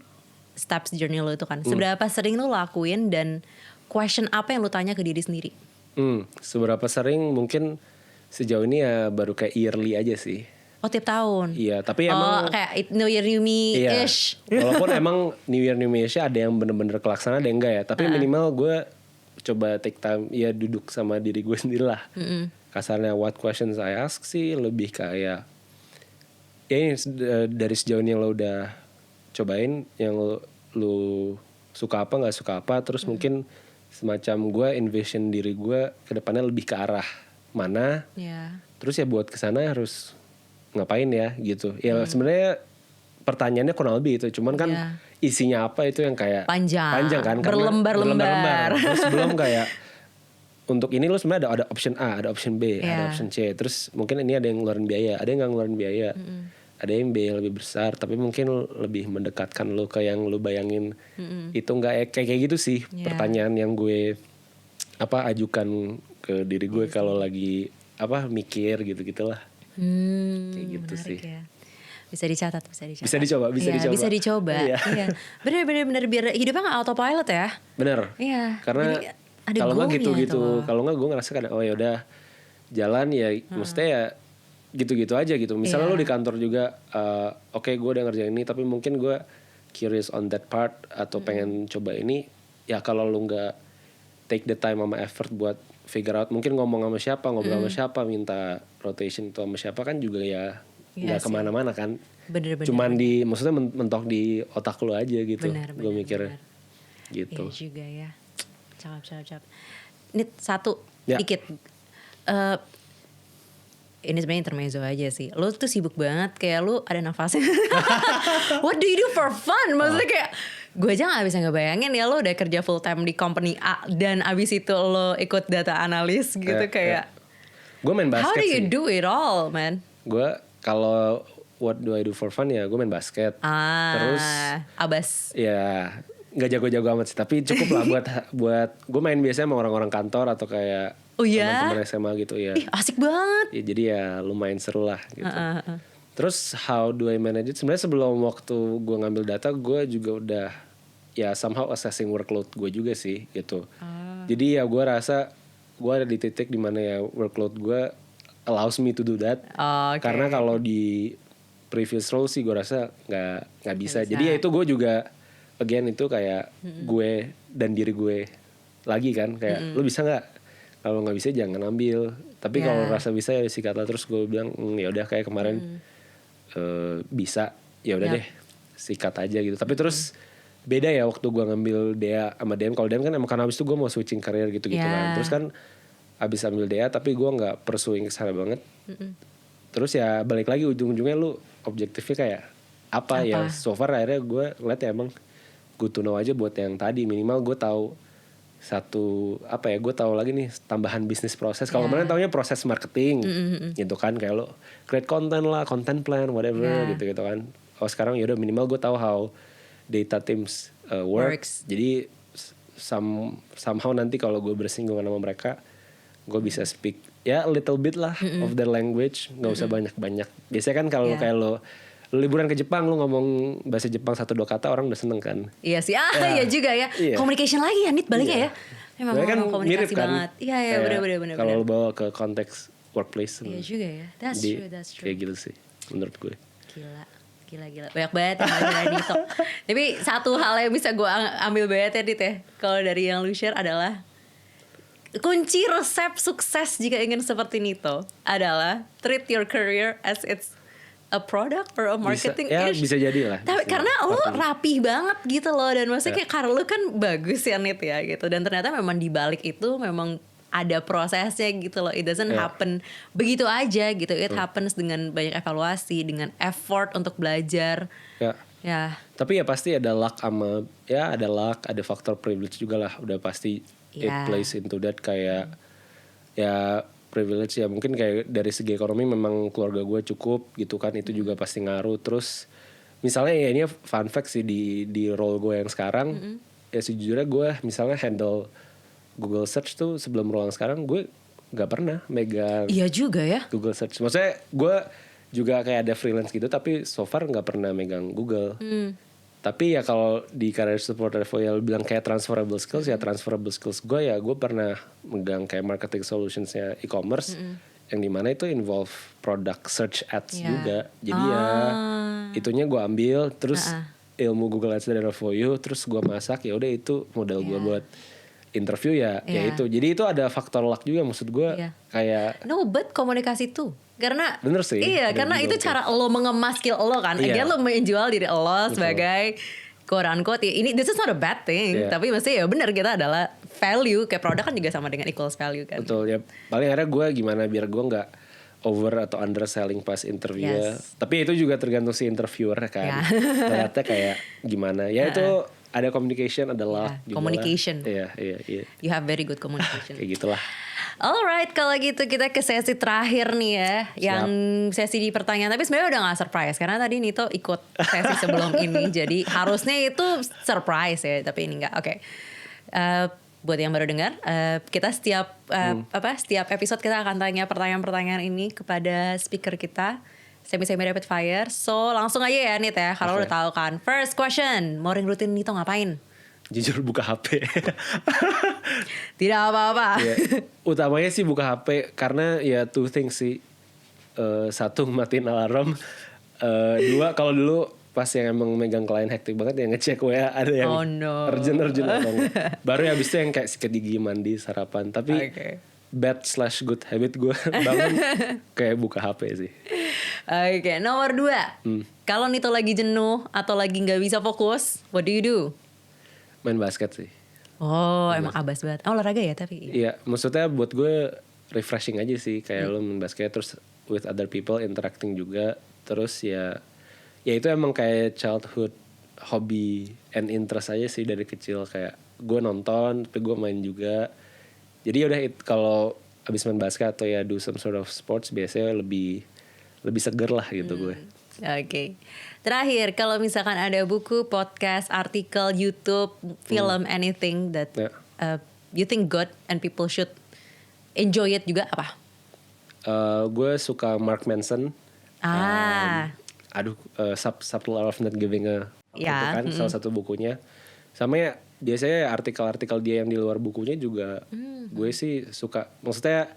steps journey lo itu kan. Seberapa sering lo lakuin dan question apa yang lo tanya ke diri sendiri? Seberapa sering mungkin sejauh ini ya baru kayak yearly aja sih. Tiap tahun? Iya, tapi emang kayak New Year New Me-ish. Walaupun emang New Year New Me-ish ada yang bener-bener kelaksana, ada yang enggak ya. Tapi minimal gue coba take time, ya duduk sama diri gue sendiri lah. Kasarnya what questions I ask sih lebih kayak ya ini dari sejauh ini yang lo udah cobain, yang lo suka apa nggak suka apa, terus mungkin semacam gue envision diri gue ke depannya lebih ke arah mana. Terus ya buat kesana harus ngapain ya gitu. Ya sebenarnya pertanyaannya kurang lebih itu, cuman kan isinya apa itu yang kayak panjang kan, berlembar-lembar. Terus belum kayak untuk ini lo sebenarnya ada option A, ada option B, ada option C. Terus mungkin ini ada yang ngeluarin biaya, ada yang nggak ngeluarin biaya. ada yang B lebih besar, tapi mungkin lebih mendekatkan lo ke yang lo bayangin. Itu nggak kayak gitu sih pertanyaan yang gue ajukan ke diri gue kalau lagi mikir gitu-gitulah. Kayak gitu menarik sih. Ya. Bisa dicatat. Bisa dicoba. Bisa dicoba. Iya. Iya. Bener biar hidupnya nggak autopilot ya. Bener. Iya. Karena kalau nggak gitu, kalau nggak gue ngerasa kan, oh ya udah jalan ya, maksudnya ya gitu-gitu aja gitu. Misalnya lo di kantor juga, oke, gue udah ngerjain ini, tapi mungkin gue curious on that part atau pengen coba ini, ya kalau lo nggak take the time sama effort buat figure out, mungkin ngomong sama siapa, ngobrol sama siapa, minta rotation itu sama siapa kan juga ya nggak kemana-mana kan. Bener. Cuman maksudnya mentok di otak lo aja gitu. Gue mikir gitu. Iya juga ya. Cakep. Ini satu Ya. dikit. Ini sebenarnya intermezzo aja sih. Lo tuh sibuk banget, kayak lo ada nafasnya. What do you do for fun? Maksudnya kayak gue aja gak bisa ngebayangin ya lo udah kerja full time di company A dan abis itu lo ikut data analis gitu kayak. Gue main basket. How do you sih. do it all, man? Gue kalau what do I do for fun ya gue main basket. Terus abas. Ya nggak jago-jago amat sih, tapi cukup lah buat gue main biasanya sama orang-orang kantor atau kayak teman-teman SMA gitu ya. Ih, asik banget. Ya, jadi ya lumayan seru lah gitu. Terus how do I manage it? Sebenarnya sebelum waktu gue ngambil data, gue juga udah ya somehow assessing workload gue juga sih gitu. Jadi ya gue rasa gue ada di titik dimana ya workload gue allows me to do that. Karena kalau di previous role sih gue rasa nggak bisa. Jadi ya itu gue juga again itu kayak gue dan diri gue lagi kan kayak lu bisa nggak? Kalau nggak bisa jangan ambil. Tapi kalau rasa bisa ya sikatlah. Terus gue bilang ya udah kayak kemarin bisa, ya udah deh sikat aja gitu. Tapi terus beda ya waktu gue ngambil DEA sama DM. Kalau DM kan emang karena abis itu gue mau switching career gitu kan. Terus kan abis ambil DEA tapi gue nggak pursuing kesana banget. Terus ya balik lagi ujung-ujungnya lu objektifnya kayak apa? Ya so far akhirnya gue ngeliat ya emang good to know aja buat yang tadi, minimal gue tahu satu gue tahu lagi nih tambahan bisnis proses. Kalau kemarin taunya proses marketing gitu kan, kayak lo create content lah, content plan whatever gitu kan. Oh sekarang yaudah minimal gue tahu how data teams works. Jadi somehow nanti kalau gue bersinggungan sama mereka, gue bisa speak ya a little bit lah of their language, nggak usah banyak-banyak. Biasanya kan kalau kayak lo liburan ke Jepang, lu ngomong bahasa Jepang 1-2 kata orang udah seneng kan. Iya sih, iya juga ya. Communication lagi ya, Nit baliknya ya. Memang kan komunikasi mirip kan. banget. Iya, bener. Kalau lu bawa ke konteks workplace. Iya juga ya, that's true. Kayak gitu sih, menurut gue. Gila. Banyak banget yang dari Nito. Tapi satu hal yang bisa gue ambil banget ya, Dit ya. Kalau dari yang lu share adalah kunci resep sukses jika ingin seperti Nito adalah treat your career as it's a product or a marketing bisa jadi lah. Tapi karena lo rapih banget gitu loh, dan maksudnya kayak karena lo kan bagus ya Nit ya gitu, dan ternyata memang di balik itu memang ada prosesnya gitu loh. It doesn't happen begitu aja gitu. It happens dengan banyak evaluasi, dengan effort untuk belajar. Ya. Tapi ya pasti ada luck ada faktor privilege juga lah. Udah pasti it plays into that, kayak ya privilege ya, mungkin kayak dari segi ekonomi memang keluarga gue cukup gitu kan, itu juga pasti ngaruh. Terus misalnya ya ini fun fact sih di role gue yang sekarang, ya sejujurnya gue misalnya handle Google Search tuh sebelum role yang sekarang gue nggak pernah megang. Iya juga ya. Google Search, maksudnya gue juga kayak ada freelance gitu, tapi so far nggak pernah megang Google. Tapi ya kalau di career support Revoyal bilang kayak transferable skills, ya transferable skills gue ya gue pernah megang kayak marketing solutionsnya e-commerce, yang dimana itu involve product search ads juga. Jadi ya itunya gue ambil, terus ilmu Google Ads dari Revoyal, terus gue masak, ya udah itu modal gue buat interview ya itu. Jadi itu ada faktor luck juga, maksud gue kayak but komunikasi tuh. Karena bener sih. Iya, karena itu cara lo mengemas skill lo kan. Again lo menjual diri lo sebagai quote unquote ini, this is not a bad thing. Tapi maksudnya ya benar, kita adalah value, kayak produk kan juga sama dengan equals value kan. Betul ya. Paling akhirnya gue gimana biar gue nggak over atau underselling pas interview. Tapi itu juga tergantung si interviewer kan. Ternyata kayak gimana. Ya itu ada communication, ada love juga communication. Iya. You have very good communication. Kayak gitulah. Alright, kalau gitu kita ke sesi terakhir nih ya. Yang sesi di pertanyaan. Tapi sebenarnya udah gak surprise. Karena tadi Nito ikut sesi sebelum ini. Jadi harusnya itu surprise ya. Tapi ini gak. Oke. Buat yang baru dengar. Kita setiap episode kita akan tanya pertanyaan-pertanyaan ini kepada speaker kita. Semi-semi rapid fire. So langsung aja ya Nit ya. Kalau udah tahu kan. First question. Morning routine Nito ngapain? Jujur buka HP. Tidak apa-apa. Ya, utamanya sih buka HP. Karena ya two things sih. Satu matiin alarm. Dua kalau dulu pas yang emang megang klien hektik banget ya ngecek WA ada yang urgent atau enggak. Baru ya abis itu yang kayak sikat gigi, mandi, sarapan. Tapi bad/good habit gue bangun kayak buka HP sih. Oke, nomor 2. Kalau Nito lagi jenuh atau lagi gak bisa fokus, what do you do? Main basket sih. Oh, emang abas banget. Olahraga ya tapi? Iya, maksudnya buat gue refreshing aja sih. Kayak lo main basket terus with other people interacting juga. Terus ya itu emang kayak childhood hobby and interest aja sih dari kecil. Kayak gue nonton, tapi gue main juga. Jadi udah kalau abis main basket atau ya do some sort of sports biasanya lebih seger lah gitu gue. Oke. Terakhir, kalau misalkan ada buku, podcast, artikel, YouTube, film, anything that you think good and people should enjoy it juga apa? Gue suka Mark Manson. Subtle Art of Not Giving a itu kan salah satu bukunya. Sama ya biasanya artikel-artikel dia yang di luar bukunya juga gue sih suka. Maksudnya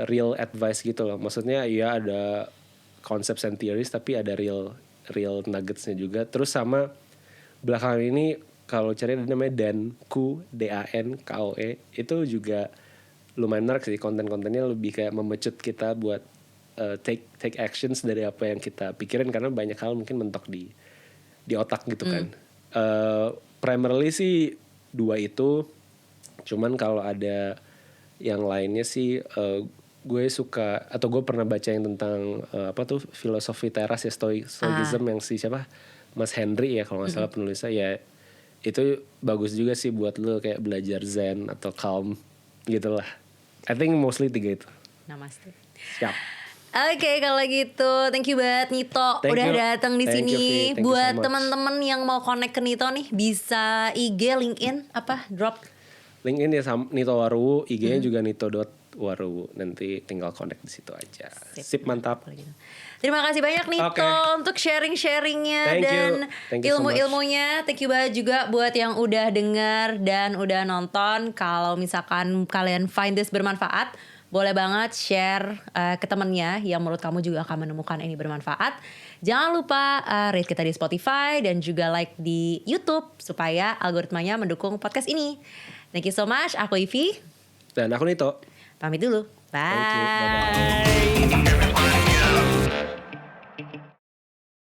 real advice gitu loh. Maksudnya ya ada concepts and theories tapi ada real nuggetsnya juga. Terus sama belakangan ini kalau cari ada namanya DANKOE itu juga lumayan menarik sih. Konten-kontennya lebih kayak memecut kita buat take actions dari apa yang kita pikirin karena banyak hal mungkin mentok di otak gitu kan. Primarily sih 2 itu. Cuman kalau ada yang lainnya sih gue suka atau gue pernah baca yang tentang filosofi teras ya stoicism yang si siapa Mas Henry ya kalau nggak salah penulisnya ya itu bagus juga sih buat lo kayak belajar zen atau calm gitulah. I think mostly 3 itu. Namaste. Siap. Oke, kalau gitu thank you banget Nito udah datang di sini. Buat so teman-teman yang mau connect ke Nito nih bisa IG, LinkedIn drop. LinkedIn ya Nito Waruwu, IG-nya juga nito.waruwu. Nanti tinggal connect di situ aja. Sip mantap. Terima kasih banyak Nito untuk sharing-sharingnya dan ilmu-ilmunya. Thank you banget juga buat yang udah dengar dan udah nonton. Kalau misalkan kalian find this bermanfaat, boleh banget share ke temennya yang menurut kamu juga akan menemukan ini bermanfaat. Jangan lupa rate kita di Spotify dan juga like di YouTube supaya algoritmanya mendukung podcast ini. Thank you so much. Aku Ivy. Dan aku Nito. Pamit dulu. Bye. Thank you. Bye-bye.